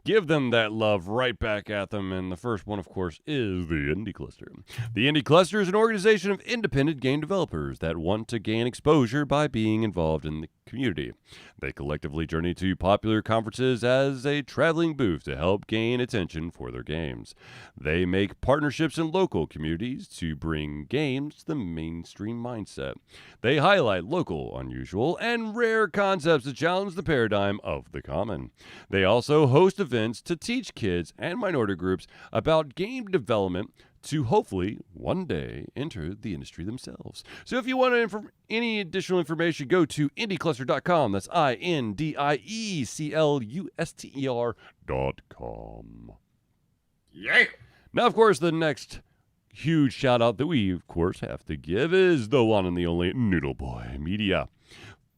give them that love right back at them. And the first one, of course, is the Indie Cluster. The Indie Cluster is an organization of independent game developers that want to gain exposure by being involved in the community. They collectively journey to popular conferences as a traveling booth to help gain attention for their games. They make partnerships in local communities to bring games to the mainstream mindset. They highlight local, unusual, and rare concepts to challenge the paradigm of the common. They also host events to teach kids and minority groups about game development to hopefully one day enter the industry themselves. So if you want any additional information, go to indiecluster.com. That's INDIECLUSTER.com. Yeah. Now, of course, the next huge shout out that we, of course, have to give is the one and the only Noodle Boy Media.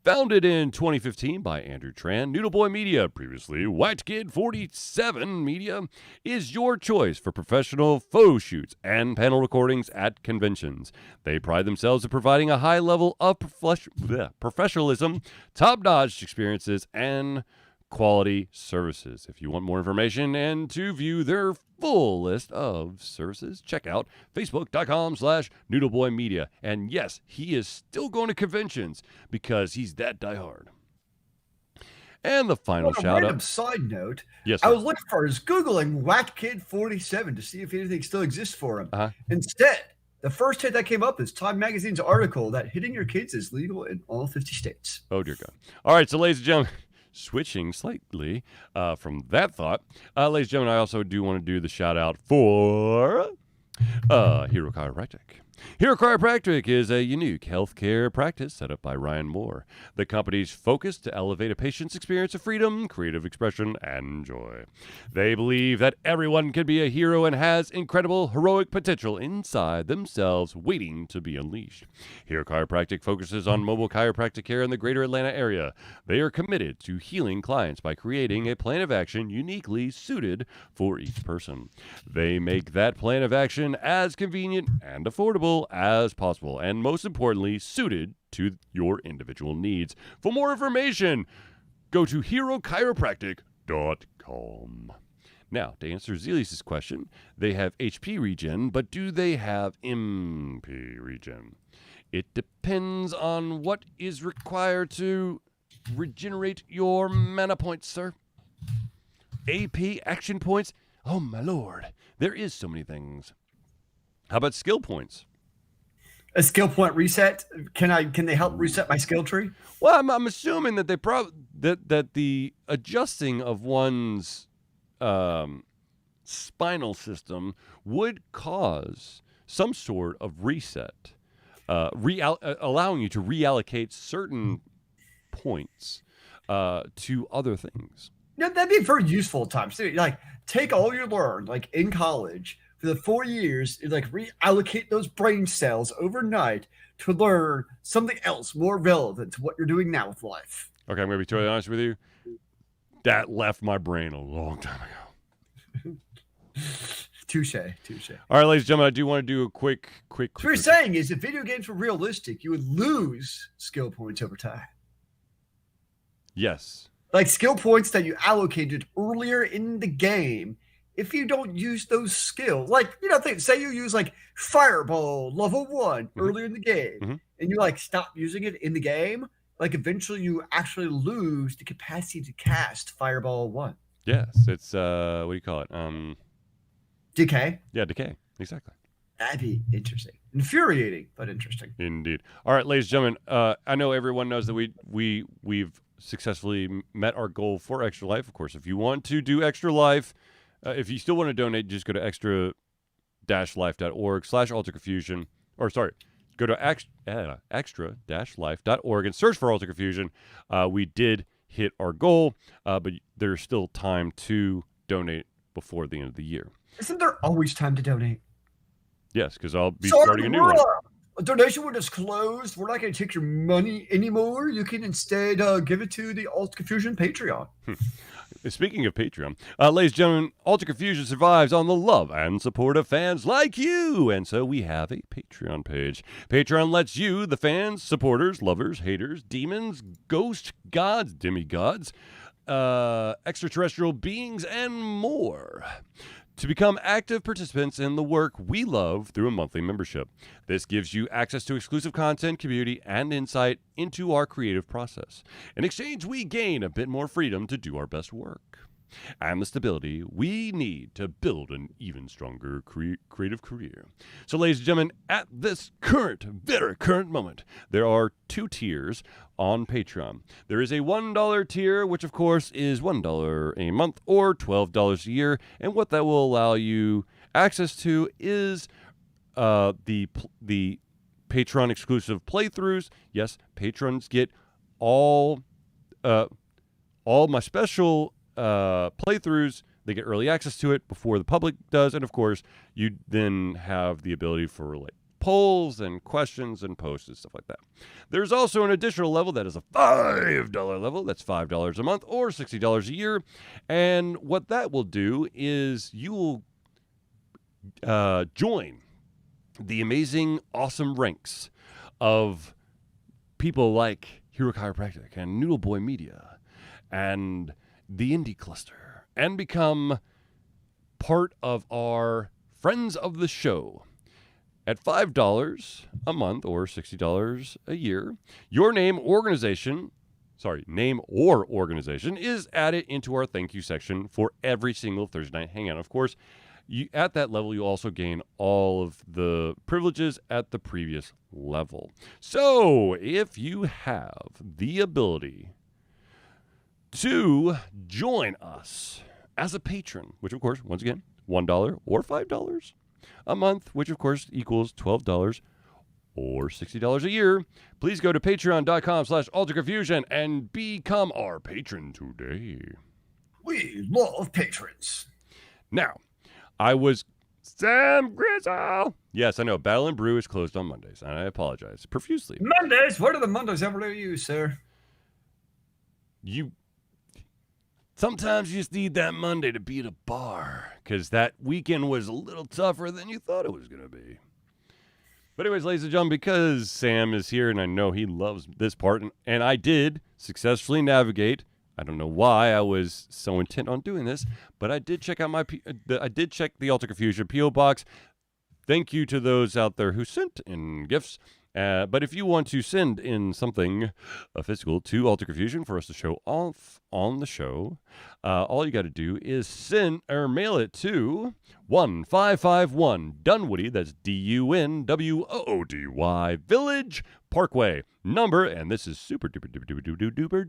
Founded in 2015 by Andrew Tran, Noodle Boy Media, previously White Kid 47 Media, is your choice for professional photo shoots and panel recordings at conventions. They pride themselves in providing a high level of professionalism, top-notch experiences, and quality services. If you want more information and to view their full list of services, check out facebook.com/noodleboymedia. And yes, he is still going to conventions because he's that diehard. And the final shout out. Side note. Yes, I was looking for is Googling Whack Kid 47 to see if anything still exists for him. Instead, the first hit that came up is Time Magazine's article that hitting your kids is legal in all 50 states. Oh, dear God. All right, so ladies and gentlemen, switching slightly from that thought, ladies and gentlemen, I also do want to do the shout out for Hero Chiropractic. Hero Chiropractic is a unique healthcare practice set up by Ryan Moore. The company's focus to elevate a patient's experience of freedom, creative expression, and joy. They believe that everyone can be a hero and has incredible heroic potential inside themselves waiting to be unleashed. Hero Chiropractic focuses on mobile chiropractic care in the greater Atlanta area. They are committed to healing clients by creating a plan of action uniquely suited for each person. They make that plan of action as convenient and affordable as possible, and most importantly, suited to your individual needs. For more information, go to herochiropractic.com. Now, to answer Zelius' question, they have HP regen, but do they have MP regen? It depends on what is required to regenerate your mana points, sir. AP action points? Oh, my lord. There is so many things. How about skill points? A skill point reset? Can they help reset my skill tree? Well, I'm assuming that they that the adjusting of one's spinal system would cause some sort of reset, allowing you to reallocate certain points to other things. Yeah, that'd be very useful at times. Like, take all you learned, like in college, for the 4 years, you like reallocate those brain cells overnight to learn something else more relevant to what you're doing now with life. Okay, I'm going to be totally honest with you. That left my brain a long time ago. Touche. All right, ladies and gentlemen, I do want to do a quick. So what you're saying is if video games were realistic, you would lose skill points over time. Yes. Like skill points that you allocated earlier in the game, if you don't use those skills, like, say you use like Fireball level 1 earlier in the game, and you like stop using it in the game, like eventually you actually lose the capacity to cast Fireball 1. Yes, it's what do you call it? Decay. Yeah, decay. Exactly. That'd be interesting. Infuriating, but interesting. Indeed. All right, ladies and gentlemen, I know everyone knows that we've successfully met our goal for Extra Life. Of course, if you want to do Extra Life, if you still want to donate, just go to extra-life.org/alterconfusion. Or sorry, go to extra-life.org and search for Alter Confusion. We did hit our goal, but there's still time to donate before the end of the year. Isn't there always time to donate? Yes, because I'll be starting a new one. A donation window is closed. We're not going to take your money anymore. You can instead give it to the Alter Confusion Patreon. Speaking of Patreon, ladies and gentlemen, Alter Confusion survives on the love and support of fans like you. And so we have a Patreon page. Patreon lets you, the fans, supporters, lovers, haters, demons, ghosts, gods, demigods, extraterrestrial beings, and more, to become active participants in the work we love through a monthly membership. This gives you access to exclusive content, community, and insight into our creative process. In exchange, we gain a bit more freedom to do our best work and the stability we need to build an even stronger creative career. So, ladies and gentlemen, at this very current moment, there are 2 tiers on Patreon. There is a $1 tier, which of course is $1 a month or $12 a year, and what that will allow you access to is the Patreon exclusive playthroughs. Yes, patrons get all my special playthroughs. They get early access to it before the public does, and of course, you then have the ability for like polls and questions and posts and stuff like that. There's also an additional level that is a $5 level. That's $5 a month or $60 a year. And what that will do is you will join the amazing, awesome ranks of people like Hero Chiropractic and Noodle Boy Media and the Indie Cluster, and become part of our Friends of the Show. At $5 a month or $60 a year, your name or organization is added into our thank you section for every single Thursday night hangout. Of course, at that level, you also gain all of the privileges at the previous level. So, if you have the ability to join us as a patron, which of course, once again, $1 or $5 a month, which of course equals $12 or $60 a year, please go to patreon.com/alterconfusion and become our patron today. We love patrons. Now, I was Sam Grizzle. Yes, I know. Battle and Brew is closed on Mondays, and I apologize profusely. Mondays? What are the Mondays ever to you, sir? Sometimes you just need that Monday to be at a bar, because that weekend was a little tougher than you thought it was going to be. But anyways, ladies and gentlemen, because Sam is here, and I know he loves this part, and I did successfully navigate. I don't know why I was so intent on doing this, but I did check out the Alter Confusion P.O. Box. Thank you to those out there who sent in gifts. But if you want to send in something physical to Alter Confusion for us to show off on the show, all you got to do is send or mail it to 1551 Dunwoody, that's DUNWOODY, Village Parkway, number, and this is super duper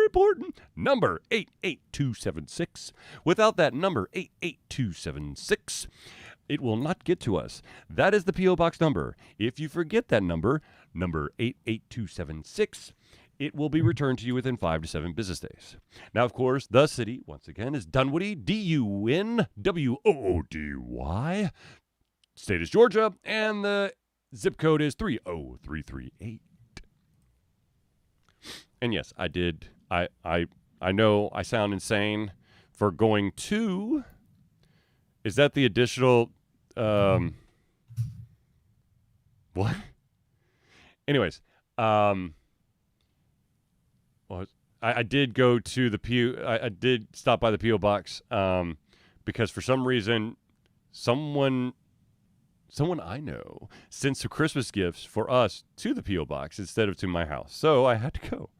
important, number 88276. Without that number 88276, it will not get to us. That is the P.O. Box number. If you forget that number 88276, it will be returned to you within 5 to 7 business days. Now, of course, the city, once again, is Dunwoody, Dunwoody. State is Georgia, and the zip code is 30338. And yes, I did. I know I sound insane for going to. Is that the additional? What? Anyways, well, I did go to the P. I did stop by the P.O. box because for some reason, someone I know sent some Christmas gifts for us to the P.O. box instead of to my house. So I had to go.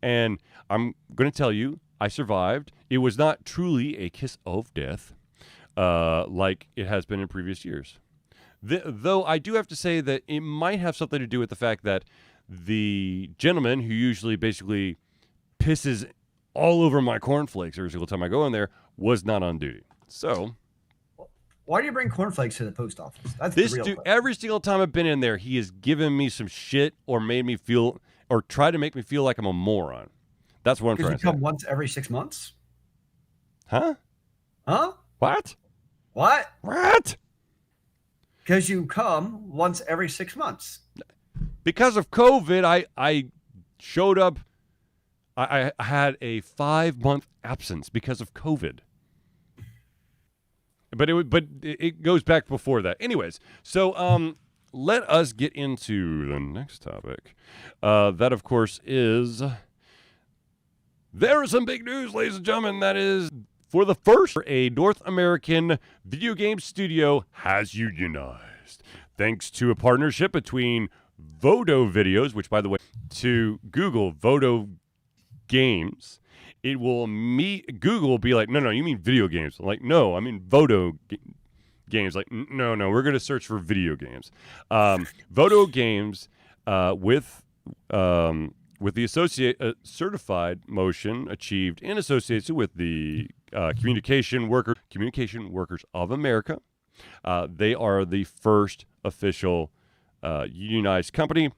And I'm going to tell you, I survived. It was not truly a kiss of death like it has been in previous years. Though I do have to say that it might have something to do with the fact that the gentleman who usually basically pisses all over my cornflakes every single time I go in there was not on duty. So why do you bring cornflakes to the post office? That's this the real dude, question. every single time I've been in there, he has given me some shit or made me feel or tried to make me feel like I'm a moron. That's what I'm trying to say. You come once every 6 months? Huh? Huh? What? What? What? Because you come once every 6 months. Because of COVID, I showed up. I had a 5-month absence because of COVID. But it goes back before that. Anyways, so let us get into the next topic. That of course is there is some big news, ladies and gentlemen. That is for the first, a North American video game studio has unionized thanks to a partnership between Vodo Videos, which by the way, to Google Vodo Games. It will Google will be like, no, you mean video games. I'm like, no, I mean Vodo games. Like, no, we're going to search for video games. Vodo Games with the certified motion achieved in association with the Communication Workers of America. They are the first official unionized company.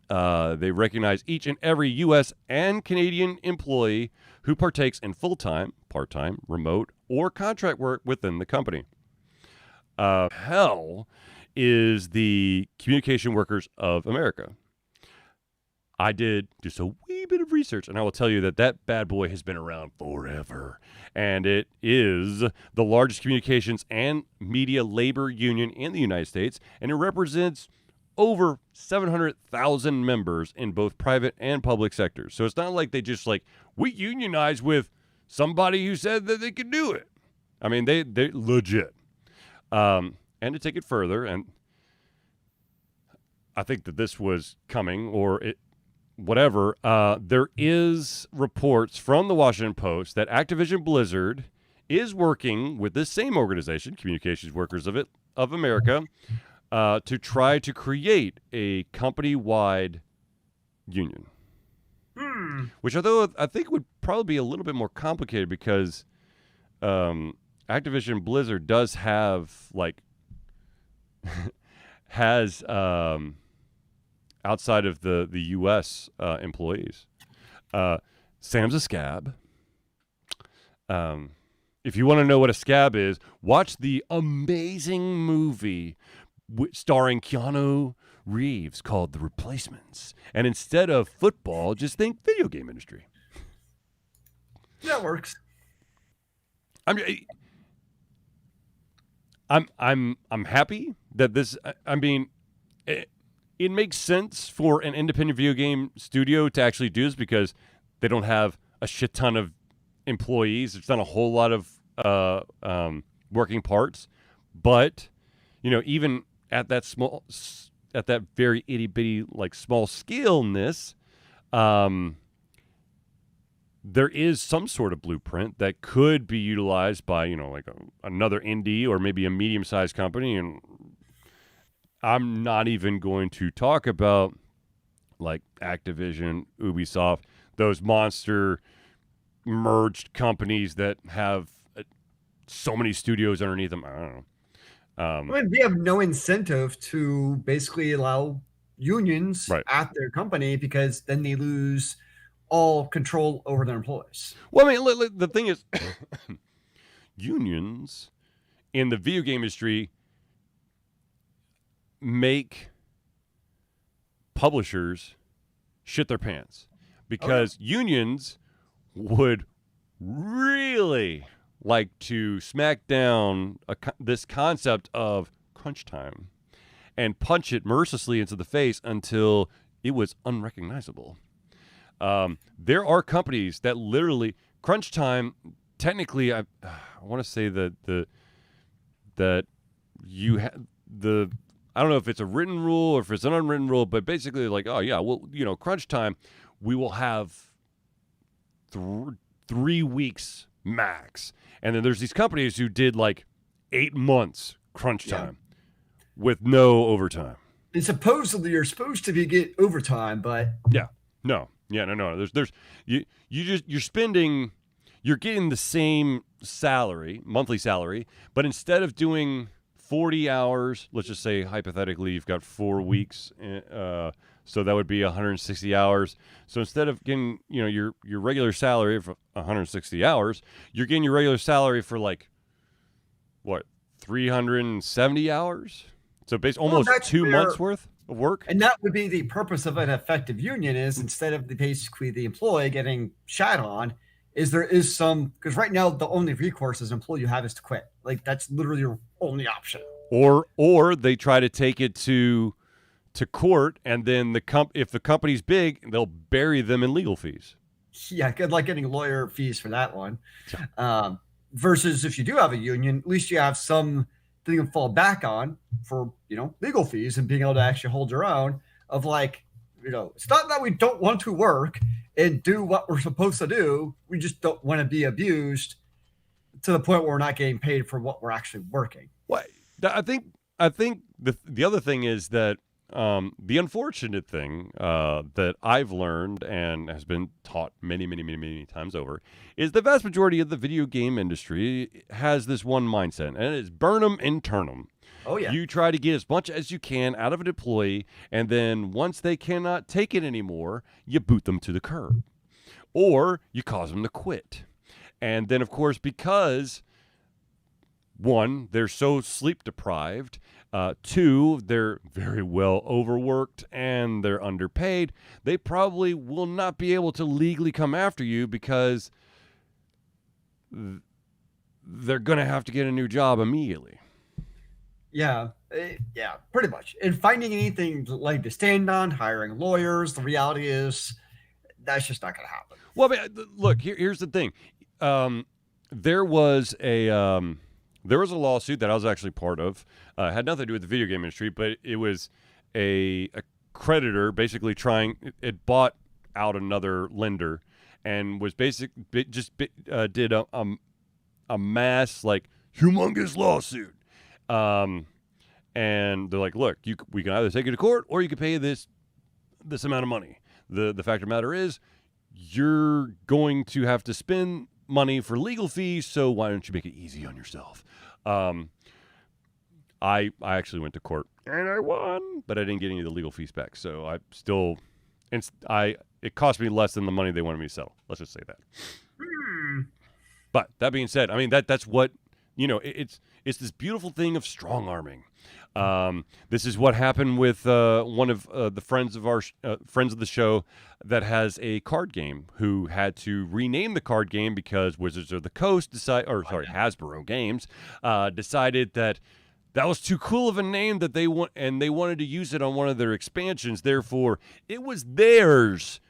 They recognize each and every U.S. and Canadian employee who partakes in full-time, part-time, remote, or contract work within the company. Hell is the Communication Workers of America. I did just a wee bit of research, and I will tell you that bad boy has been around forever. And it is the largest communications and media labor union in the United States, and it represents over 700,000 members in both private and public sectors. So it's not like they just we unionize with somebody who said that they could do it. I mean, they legit. And to take it further, and I think that this was coming, or whatever, there is reports from the Washington Post that Activision Blizzard is working with this same organization, Communications Workers of America, to try to create a company-wide union. Which, although I think would probably be a little bit more complicated because Activision Blizzard does have, outside of the U.S. Employees. Sam's a scab. If you want to know what a scab is, watch the amazing movie starring Keanu Reeves called The Replacements. And instead of football, just think video game industry. That works. I'm happy that this. I mean, it makes sense for an independent video game studio to actually do this because they don't have a shit ton of employees. There's not a whole lot of working parts, but even at that very itty bitty small scaleness, there is some sort of blueprint that could be utilized by another indie or maybe a medium-sized company. And I'm not even going to talk about Activision, Ubisoft, those monster merged companies that have so many studios underneath them. I don't know. I mean, they have no incentive to basically allow unions Right. at their company, because then they lose all control over their employees. Well, I mean, the thing is, unions in the video game industry make publishers shit their pants because unions would really like to smack down this concept of crunch time and punch it mercilessly into the face until it was unrecognizable. There are companies that literally crunch time. Technically, I want to say that you have the. I don't know if it's a written rule or if it's an unwritten rule, but basically, like, oh yeah, well, crunch time, we will have 3 weeks max, and then there's these companies who did like 8 months crunch time with no overtime. And supposedly you're supposed to get overtime, but no. There's you're getting the same salary, monthly salary, but instead of doing 40 hours, let's just say hypothetically you've got 4 weeks, so that would be 160 hours. So instead of getting your regular salary for 160 hours, you're getting your regular salary for like what, 370 hours. So basically almost 2 months worth of work. And that would be the purpose of an effective union, is instead of basically the employee getting shat on, is there is some, because right now the only recourse as an employee you have is to quit. Like, that's literally your only option. Or they try to take it to court, and then if the company's big, they'll bury them in legal fees. Yeah, good luck getting lawyer fees for that one. Versus if you do have a union, at least you have some thing to fall back on for legal fees and being able to actually hold your own. Of like, it's not that we don't want to work and do what we're supposed to do. We just don't want to be abused to the point where we're not getting paid for what we're actually working. Well, I think the other thing is that the unfortunate thing that I've learned and has been taught many times over is the vast majority of the video game industry has this one mindset, and it is burn them and turn them. Oh, yeah. You try to get as much as you can out of an employee, and then once they cannot take it anymore, you boot them to the curb. Or you cause them to quit. And then, of course, because, one, they're so sleep deprived, two, they're very well overworked and they're underpaid, they probably will not be able to legally come after you because they're going to have to get a new job immediately. Yeah, pretty much. And finding anything like to stand on, hiring lawyers, the reality is that's just not going to happen. Well, I mean, look, here's the thing. There was a lawsuit that I was actually part of. Had nothing to do with the video game industry, but it was a creditor basically it bought out another lender and was did a mass, like, humongous lawsuit. And they're like, look, we can either take you to court or you can pay this amount of money. The fact of the matter is, you're going to have to spend money for legal fees, so why don't you make it easy on yourself? I actually went to court and I won, but I didn't get any of the legal fees back. So it cost me less than the money they wanted me to settle. Let's just say that. But that being said, I mean, that's what, it's this beautiful thing of strong arming. This is what happened with one of the friends of the show that has a card game, who had to rename the card game because Wizards of the Coast Hasbro Games decided that was too cool of a name that they wanted to use it on one of their expansions. Therefore, it was theirs,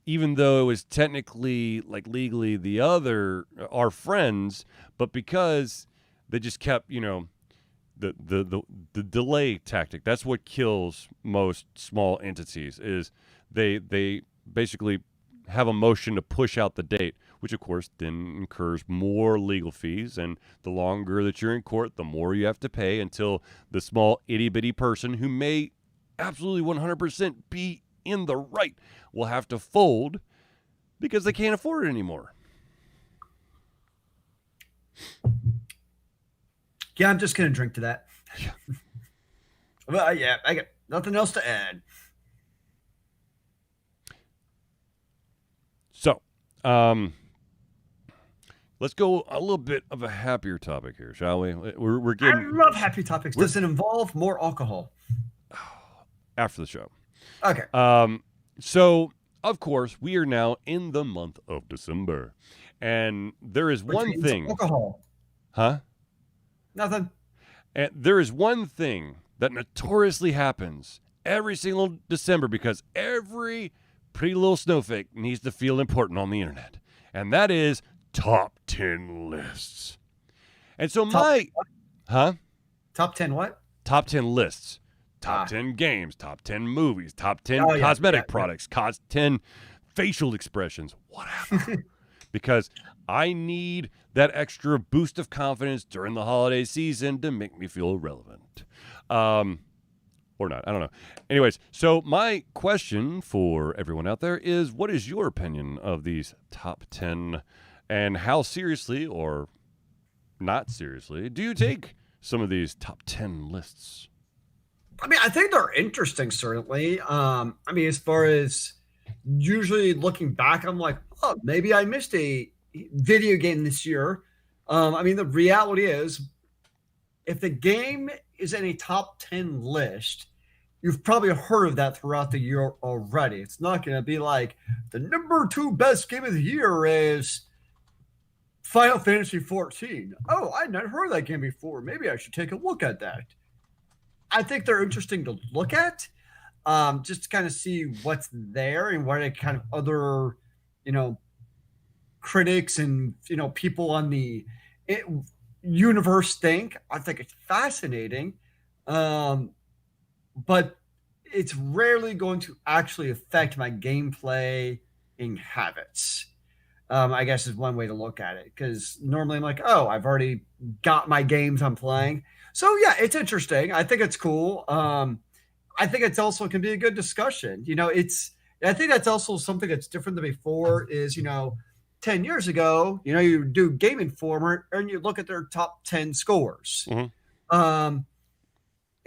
even though it was technically, like, legally our friends, but because they just kept, the delay tactic. That's what kills most small entities, is they basically have a motion to push out the date, which of course then incurs more legal fees, and the longer that you're in court, the more you have to pay, until the small itty-bitty person who may absolutely 100% be in the right will have to fold because they can't afford it anymore. Yeah, I'm just gonna drink to that. Yeah. Well, yeah, Nothing else to add. So, let's go a little bit of a happier topic here, shall we? We're I getting love happy topics. Does it involve more alcohol? after the show. Okay. So, of course, we are now in the month of December. And there is Which one means thing. alcohol. Huh? Nothing. And there is one thing that notoriously happens every single December because every pretty little snowflake needs to feel important on the internet. And that is top 10 lists. And so Top 10 what? Top 10 lists. Top 10 games, top 10 movies, top 10 Oh, yeah, cosmetic yeah. products, top 10 facial expressions, whatever. Because I need that extra boost of confidence during the holiday season to make me feel relevant. Or not, I don't know. Anyways, so my question for everyone out there is, what is your opinion of these top 10 and how seriously or not seriously do you take some of these top 10 lists? I mean, I think they're interesting, certainly. I mean, as far as usually looking back, I'm like, oh, maybe I missed a video game this year. I mean, the reality is, if the game is in a top 10 list, you've probably heard of that throughout the year already. It's not going to be like the number 2 best game of the year is Final Fantasy 14. Oh, I'd not heard of that game before. Maybe I should take a look at that. I think they're interesting to look at, just to kind of see what's there and what kind of other, critics and people on the universe think. I think it's fascinating, but it's rarely going to actually affect my gameplay and habits. I guess is one way to look at it, because normally I'm like, oh, I've already got my games I'm playing. So yeah, it's interesting. I think it's cool. I think it's also can be a good discussion. I think that's also something that's different than before is, 10 years ago, you do Game Informer and you look at their top 10 scores. Mm-hmm.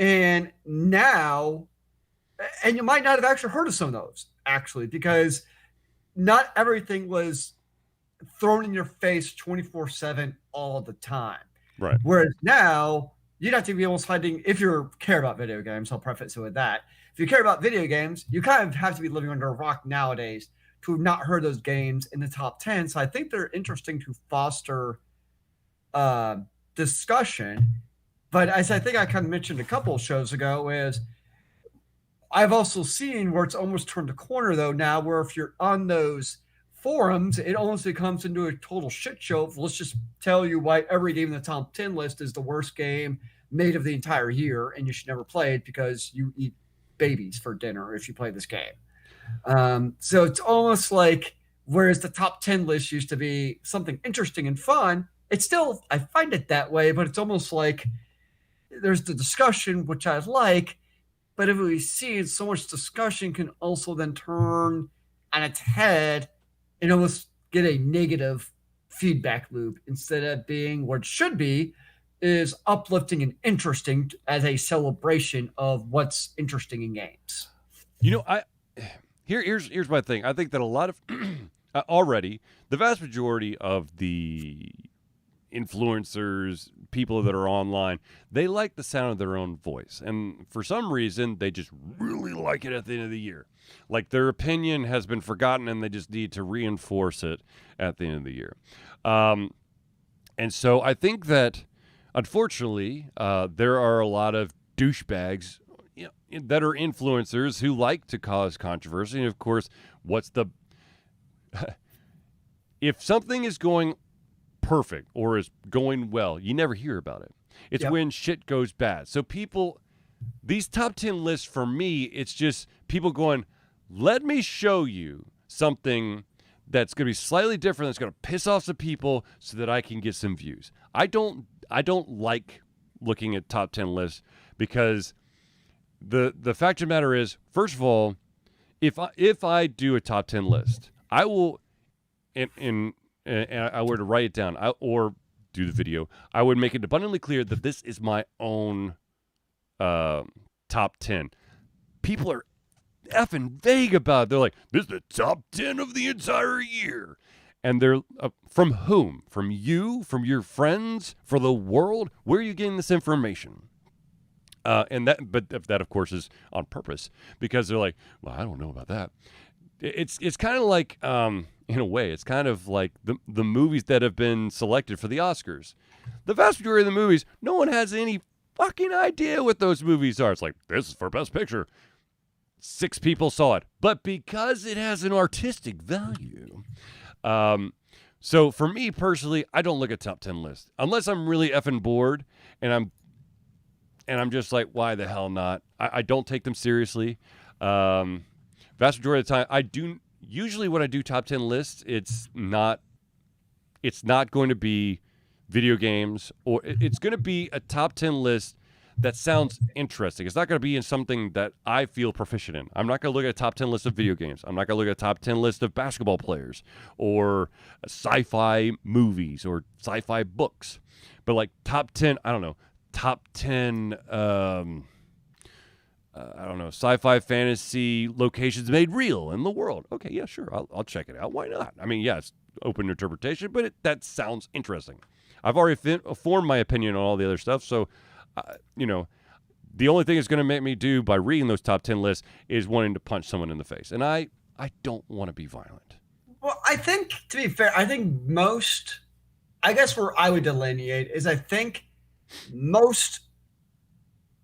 And now, and you might not have actually heard of some of those actually, because not everything was thrown in your face 24/7 all the time. Right. Whereas now, you'd have to be almost finding, if you care about video games, I'll preface it with that. If you care about video games, you kind of have to be living under a rock nowadays to have not heard those games in the top 10. So I think they're interesting to foster discussion. But as I think I kind of mentioned a couple of shows ago, is I've also seen where it's almost turned a corner, though, now, where if you're on those forums, it almost becomes into a total shit show. Let's just tell you why every game in the top 10 list is the worst game made of the entire year, and you should never play it because you eat babies for dinner if you play this game. So it's almost like, whereas the top 10 list used to be something interesting and fun, it's still, I find it that way, but it's almost like there's the discussion, which I like, but if we see so much discussion can also then turn on its head and almost get a negative feedback loop instead of being what it should be, is uplifting and interesting as a celebration of what's interesting in games. Here's my thing. I think that a lot of already the vast majority of the influencers, people that are online, they like the sound of their own voice, and for some reason they just really like it at the end of the year. Like their opinion has been forgotten and they just need to reinforce it at the end of the year. And so I think that unfortunately there are a lot of douchebags that are influencers who like to cause controversy. And of course, if something is going perfect or is going well, you never hear about it. It's when shit goes bad. So these top 10 lists for me, it's just people going, let me show you something that's going to be slightly different, that's going to piss off some people so that I can get some views. I don't like looking at top 10 lists, because the fact of the matter is, first of all, if I do a top 10 list, I will, and I were to write it down or do the video, I would make it abundantly clear that this is my own top 10. people are effing vague about it. They're like, this is the top 10 of the entire year. And they're from whom? From you? From your friends? For the world? Where are you getting this information? But that of course is on purpose, because they're like, well, I don't know about that. It's kind of like, in a way, it's kind of like the movies that have been selected for the Oscars. The vast majority of the movies, no one has any fucking idea what those movies are. It's like, this is for Best Picture. 6 people saw it, but because it has an artistic value. So for me personally, I don't look at top 10 lists unless I'm really effing bored and I'm just like, why the hell not? I don't take them seriously. Vast majority of the time, I do. Usually when I do top 10 lists, it's not going to be video games, or it's going to be a top 10 list that sounds interesting. It's not going to be in something that I feel proficient in. I'm not going to look at a top 10 list of video games. I'm not going to look at a top 10 list of basketball players or sci-fi movies or sci-fi books. But like top 10, I don't know, top 10, I don't know, sci-fi fantasy locations made real in the world. Okay, yeah, sure. I'll check it out. Why not? I mean, yeah, it's open interpretation, but that sounds interesting. I've already formed my opinion on all the other stuff, so the only thing it's going to make me do by reading those top 10 lists is wanting to punch someone in the face. And I don't want to be violent. Well, I think, to be fair, I guess where I would delineate is, I think most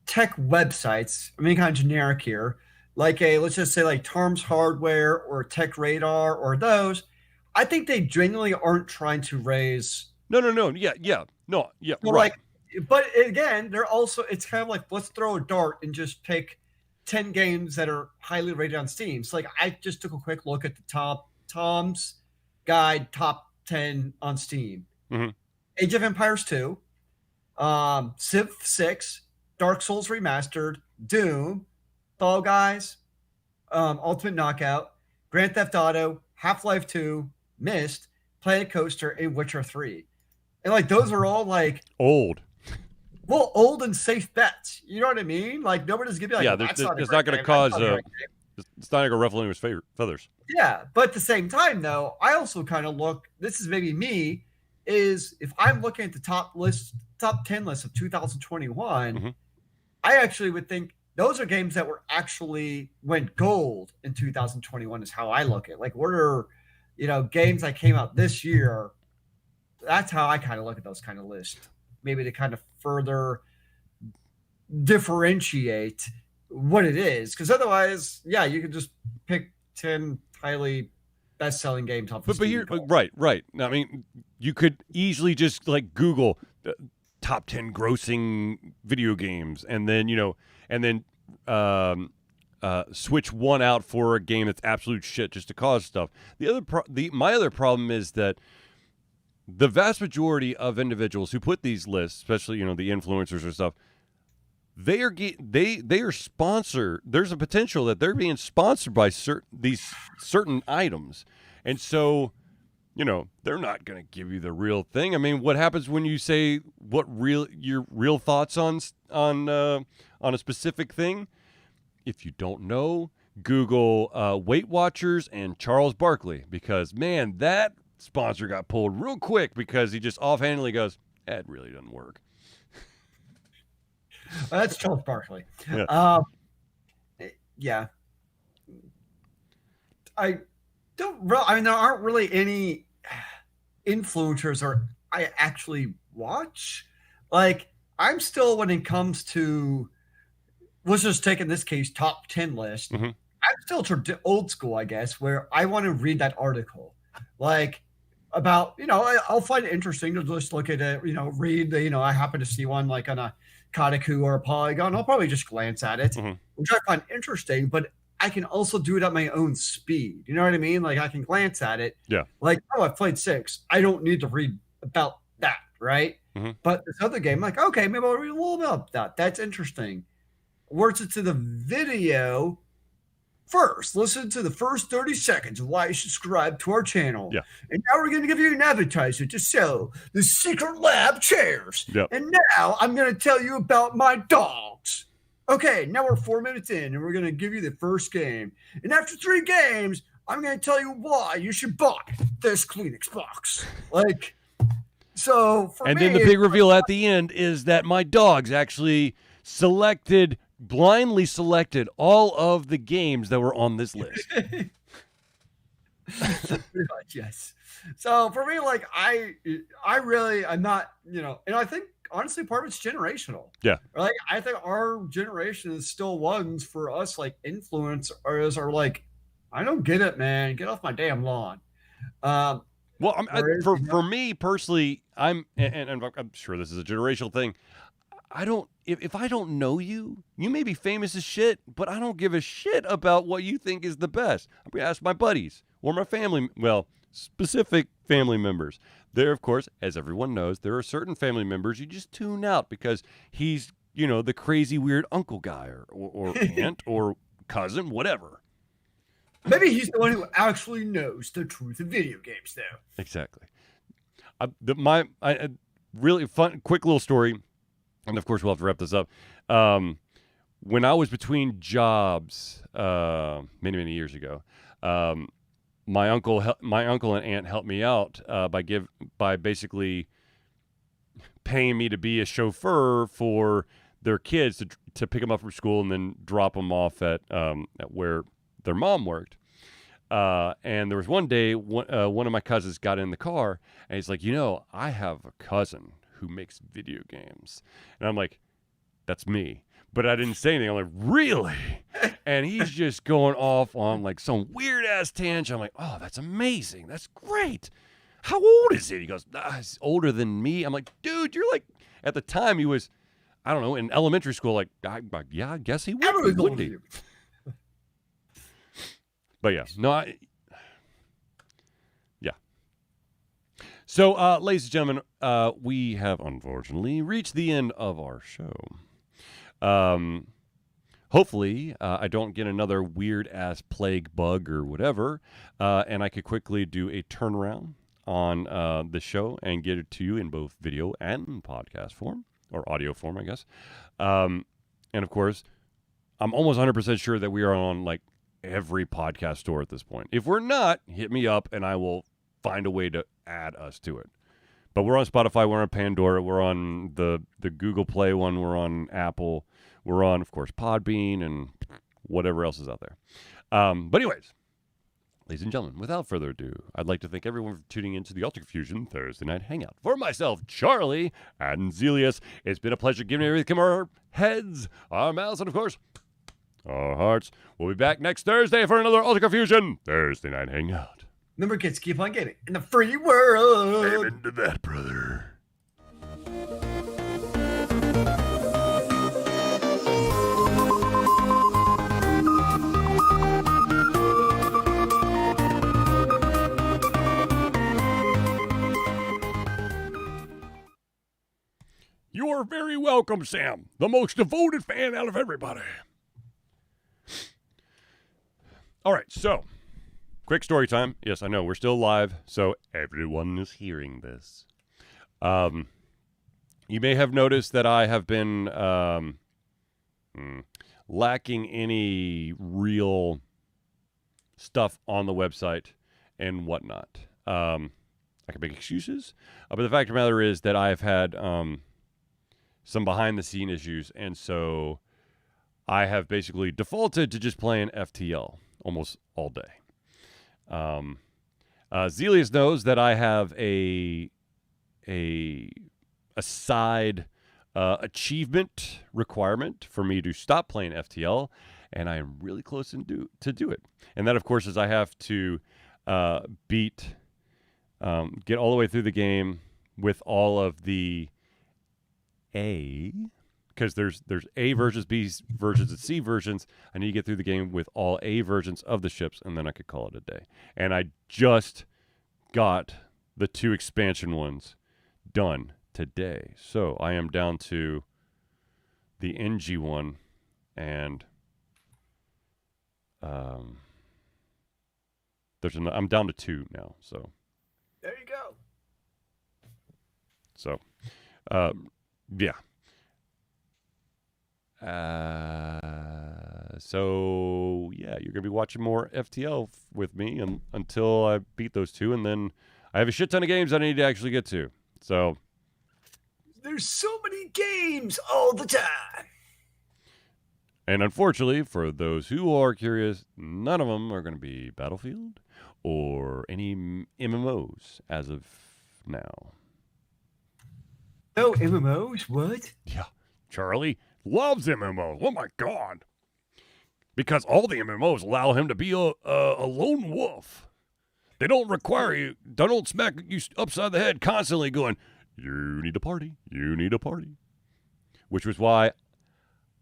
tech websites, I mean, kind of generic here, like let's just say like Tom's Hardware or Tech Radar or those, I think they genuinely aren't trying to raise. No. Yeah. Right. Like, but again, they're also, it's kind of like, let's throw a dart and just pick 10 games that are highly rated on Steam. So like, I just took a quick look at the Tom's Guide top 10 on Steam. Mm-hmm. Age of Empires 2, Civ 6, Dark Souls Remastered, Doom, Fall Guys, Ultimate Knockout, Grand Theft Auto, Half-Life 2, Myst, Planet Coaster, and Witcher 3. And like, those are all like old and safe bets. You know what I mean? Like, nobody's gonna be like, yeah, it's not going to cause it's not going to ruffle anyone's feathers. Yeah, but at the same time, though, I also kind of look. This is maybe me. Is if I'm looking at the top 10 list of 2021, mm-hmm. I actually would think those are games that went gold in 2021. Is how I look at. Like, what are games that came out this year? That's how I kind of look at those kind of lists. Maybe to kind of further differentiate what it is, because otherwise, yeah, you could just pick 10 highly best-selling games off. But here, right. I mean, you could easily just like Google top 10 grossing video games, and then switch one out for a game that's absolute shit just to cause stuff. My other problem is that the vast majority of individuals who put these lists, especially the influencers or stuff, they are sponsored. There's a potential that they're being sponsored by these certain items, and so they're not going to give you the real thing. I mean, what happens when you say your real thoughts on a specific thing? If you don't know, Google Weight Watchers and Charles Barkley, because man, that sponsor got pulled real quick because he just offhandedly goes, "That really doesn't work." That's Charles Barkley. Yeah. Yeah. I mean, there aren't really any influencers or I actually watch. Like, I'm still, when it comes to, let's just take in this case, top 10 list, mm-hmm. I'm still old school, I guess, where I want to read that article. Like, about, I'll find it interesting to just look at it, read I happen to see one like on a Kotaku or a Polygon. I'll probably just glance at it, mm-hmm. which I find interesting, but I can also do it at my own speed. You know what I mean? Like, I can glance at it. Yeah. Like, I've played 6. I don't need to read about that, right? Mm-hmm. But this other game, like, okay, maybe I'll read a little bit about that. That's interesting. Works it to the video. First, listen to the first 30 seconds of why you should subscribe to our channel. Yeah. And now we're going to give you an advertisement to sell the Secret Lab chairs. Yep. And now I'm going to tell you about my dogs. Okay, now we're 4 minutes in, and we're going to give you the first game. And after 3 games, I'm going to tell you why you should buy this Kleenex box. Like, so for And me, then the big reveal at the end is that my dogs actually blindly selected all of the games that were on this list. pretty much, yes. So for me, like I'm not, and I think honestly part of it's generational. Yeah. Like I think our generation is still ones for us like influencers are like, I don't get it, man. Get off my damn lawn. Well, Whereas, for me personally, and I'm sure this is a generational thing. I don't if I don't know you, you may be famous as shit, but I don't give a shit about what you think is the best. I'm gonna ask my buddies or my family, specific family members. There, of course, as everyone knows, there are certain family members you just tune out because he's, the crazy weird uncle guy or aunt or cousin, whatever. maybe he's the one who actually knows the truth of video games, though. Exactly. Really fun, quick little story, and of course we'll have to wrap this up. When I was between jobs, many years ago, my uncle and aunt helped me out by basically paying me to be a chauffeur for their kids to pick them up from school and then drop them off at where their mom worked. And there was one day, one of my cousins got in the car, and he's like, I have a cousin who makes video games. And I'm like, that's me. But I didn't say anything. I'm like, really? And he's just going off on like some weird-ass tangent. I'm like, oh, that's amazing. That's great. How old is he? He goes, he's older than me. I'm like, dude, you're like, at the time he was, I don't know, in elementary school, like, yeah, I guess he would. Everyone's older Wouldn't than he? you. But yeah, no, yeah. So, ladies and gentlemen, we have unfortunately reached the end of our show. Hopefully, I don't get another weird-ass plague bug or whatever, and I could quickly do a turnaround on the show and get it to you in both video and podcast form, or audio form, I guess. And, of course, I'm almost 100% sure that we are on, like, every podcast store at this point. If we're not, hit me up and I will find a way to add us to it. But we're on Spotify, we're on Pandora, we're on the Google Play one, we're on Apple, we're on, of course, Podbean and whatever else is out there. But anyways, ladies and gentlemen, without further ado, I'd like to thank everyone for tuning into the Ultra Fusion Thursday Night Hangout. For myself, Charlie, and Zelius, it's been a pleasure giving everything our heads, our mouths, and of course, our hearts. We'll be back next Thursday for another Ultra Fusion Thursday Night Hangout. Remember, kids, keep on gaming in the free world. Amen to that, brother. You are very welcome, Sam. The most devoted fan out of everybody. All right, so quick story time. Yes, I know we're still live, so everyone is hearing this. You may have noticed that I have been lacking any real stuff on the website and whatnot. I can make excuses, but the fact of the matter is that I've had some behind-the-scene issues, and so I have basically defaulted to just playing FTL almost all day. Zelius knows that I have a side achievement requirement for me to stop playing FTL, and I am really close to do it. And that, of course, is I have to get all the way through the game with all of the A, because there's A versions, B versions, and C versions. I need to get through the game with all A versions of the ships, and then I could call it a day. And I just got the 2 expansion ones done today. So I am down to the NG one, and I'm down to 2 now. So There you go. So, yeah. So yeah, you're gonna be watching more FTL with me until I beat those two, and then I have a shit ton of games I need to actually get to. So There's so many games all the time. and unfortunately, for those who are curious, none of them are going to be Battlefield or any MMOs as of now. No MMOs? What? Yeah, Charlie loves MMOs. Oh my god! Because all the MMOs allow him to be a lone wolf. They don't require you. They don't smack you upside the head constantly going, "You need a party. You need a party," which was why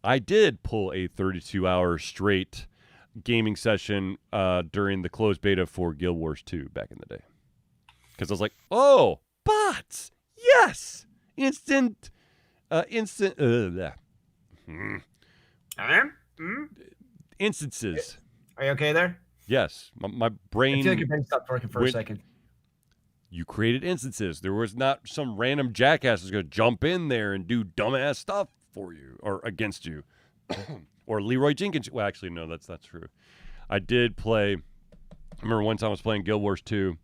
I did pull a 32-hour straight gaming session during the closed beta for Guild Wars 2 back in the day. Because I was like, oh, bots! Yes! Instances. Are you okay there? Yes. My I brain... feel like your brain stopped working for a second. You created instances. There was not some random jackass who's going to jump in there and do dumbass stuff for you or against you. Or Leroy Jenkins. Well, actually, no, that's not true. I did play... I remember one time I was playing Guild Wars 2,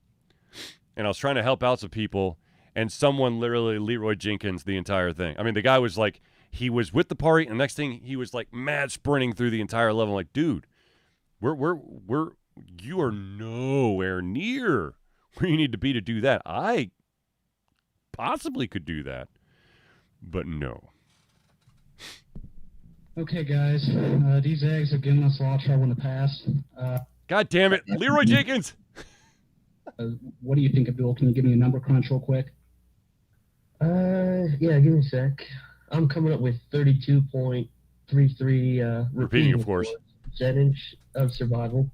and I was trying to help out some people, and someone literally Leroy Jenkins the entire thing. I mean, the guy was like, he was with the party, and the next thing, he was like mad sprinting through the entire level. I'm like, dude, you are nowhere near where you need to be to do that. I possibly could do that, but no. Okay, guys, these eggs have given us a lot of trouble in the past. God damn it, Leroy Jenkins! What do you think, Abdul? Can you give me a number crunch real quick? Yeah, give me a sec. I'm coming up with 32.33 Repeating, of course. percentage of survival.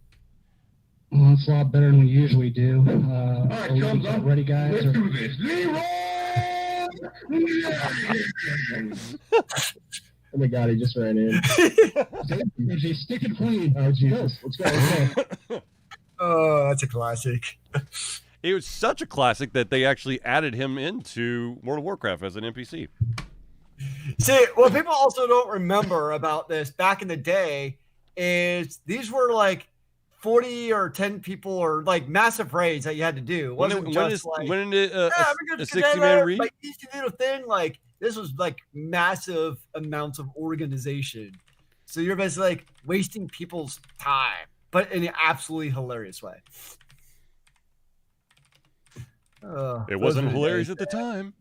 Well, that's a lot better than we usually do. All right, thumbs up. Ready, guys? Let's Or... do this. Leroy! Oh my god, he just ran in. Stick it clean. Oh, Jesus. Let's go. Oh, that's a classic. It was such a classic that they actually added him into World of Warcraft as an NPC. See, what people also don't remember about this back in the day is these were like 40 or 10 people or like massive raids that you had to do. It wasn't just like, when a we're gonna 60-man raid? like easy little thing. Like this was like massive amounts of organization. So you're basically like wasting people's time, but in an absolutely hilarious way. It wasn't hilarious at the time.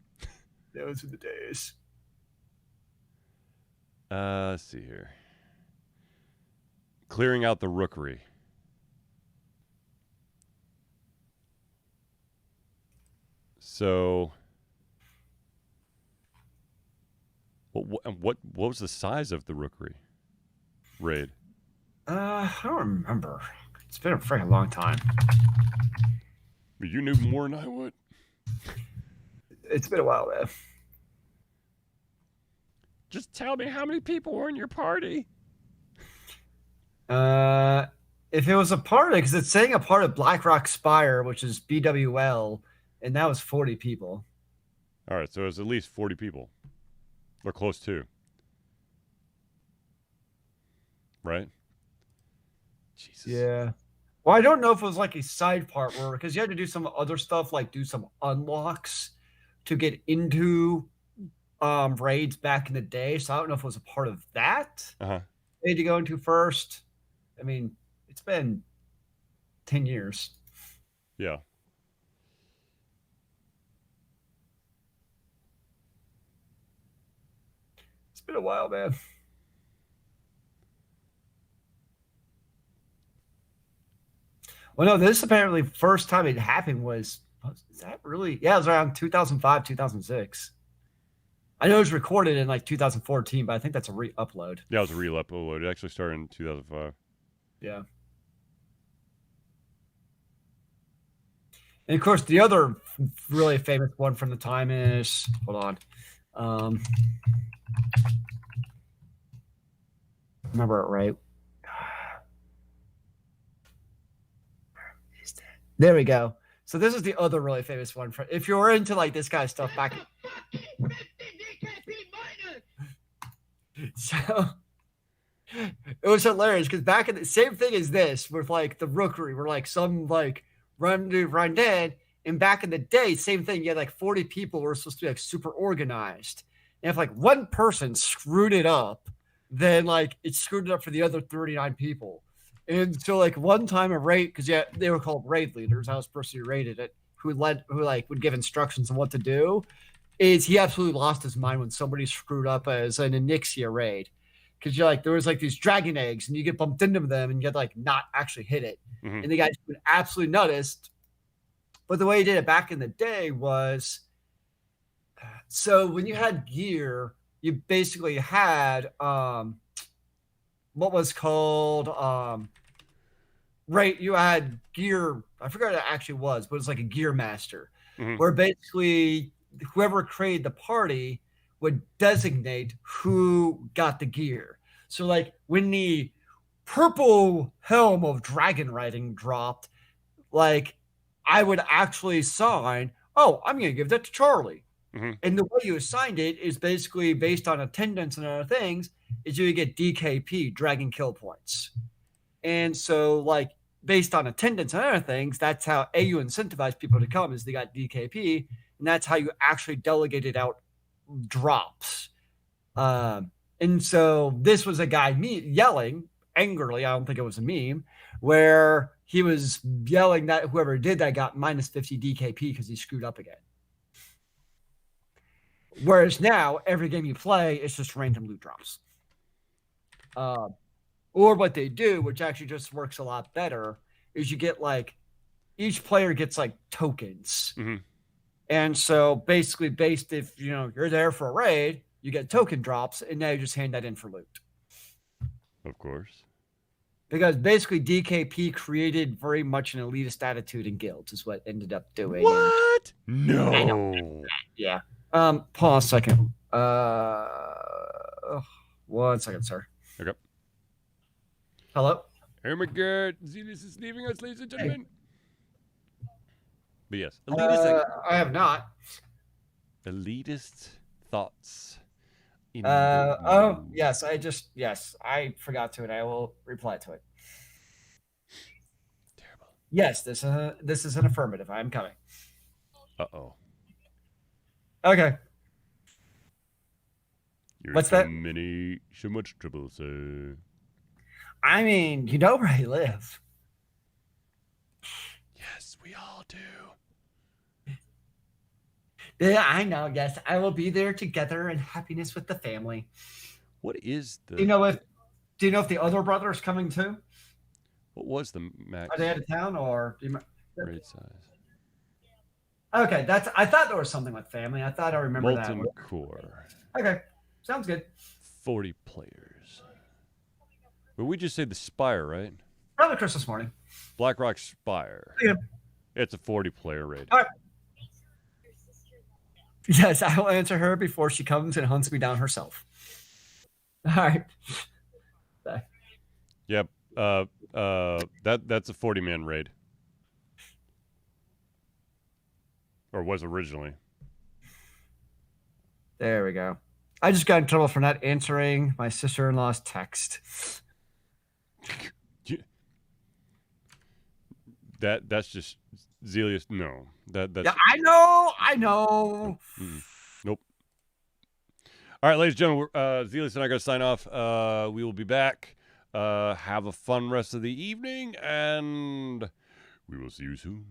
Those were the days. Let's see here. Clearing out the rookery. So, what was the size of the rookery raid? I don't remember. It's been a freaking long time. You knew more than I would. It's been a while, man. Just tell me how many people were in your party. If it was a part of, because it's saying a part of Blackrock Spire, which is BWL, and that was 40 people. All right, so it was at least 40 people, or close to. Right? Jesus. Yeah. Well, I don't know if it was like a side part where, because you had to do some other stuff, like do some unlocks to get into raids back in the day. So I don't know if it was a part of that. Raid to go into first. I mean, it's been 10 years. Yeah. It's been a while, man. Well, no, this apparently first time it happened was is that really? Yeah, it was around 2005, 2006. I know it was recorded in like 2014, but I think that's a re-upload. Yeah, it was a re-upload. It actually started in 2005. Yeah. And of course, the other really famous one from the time is, hold on. Remember it right. There we go. So this is the other really famous one. For if you're into like this kind of stuff back. So it was hilarious because back in the same thing as this with like the rookery, where like some like run in, and back in the day, same thing. You had like 40 people who were supposed to be like super organized, and if like one person screwed it up, then like it screwed it up for the other 39 people. And so like one time a raid, because yeah, they were called raid leaders. I was the person who raided it, who like would give instructions on what to do. Is he absolutely lost his mind when somebody screwed up as an Onyxia raid. Because you're like, there was like these dragon eggs and you get bumped into them and you had like not actually hit it. Mhm. And the guy absolutely noticed. But the way he did it back in the day was, so when you had gear, you basically had what was called right, you had gear, I forgot what it actually was, but it was like a gear master, Mhm. where basically whoever created the party would designate who got the gear. So like when the purple helm of dragon riding dropped, like I would actually sign, oh, I'm gonna give that to Charlie. Mhm. And the way you assigned it is basically based on attendance and other things, is you get DKP, dragon kill points. And so like based on attendance and other things, that's how you incentivize people to come, is they got DKP, and that's how you actually delegated out drops. And so this was a guy yelling angrily. I don't think it was a meme, where he was yelling that whoever did that got minus 50 DKP because he screwed up again. Whereas now, every game you play, it's just random loot drops. Or what they do, which actually just works a lot better, is you get like, each player gets like tokens. Mhm. And so basically based, if you know you're there for a raid, you get token drops, and now you just hand that in for loot. Of course. Because basically DKP created very much an elitist attitude in guilds, is what ended up doing. What? And, No. yeah. Pause a second. 1 second, sir. Okay. Hello? Oh my god, Zealous is leaving us, ladies and gentlemen. But yes, elitist, I have not. elitist thoughts. Yes, I forgot to, and I will reply to it. Terrible. Yes, this is an affirmative. I'm coming. Uh-oh. Okay. You're What's so that? so much trouble, sir. I mean, you know where I live. Yes, we all do. Yeah, I know. Yes, I will be there together in happiness with the family. What is the... Do you know if the other brother is coming too? What was the max Are they out of town, or raid size? Okay, I thought there was something with family. I thought I remember that. Molten core. Okay, sounds good. 40 players. But we just say the Spire, right? Probably Christmas morning. Blackrock Spire. Yeah. It's a 40-player raid. All right. Yes, I will answer her before she comes and hunts me down herself. All right. Bye. Yep. That's a 40-man raid. Or was originally. There we go. I just got in trouble for not answering my sister-in-law's text. That's just Zelius. No, that's Yeah, I know. Nope. All right, ladies and gentlemen, Zelius and I got to sign off. We will be back. Have a fun rest of the evening, and we will see you soon.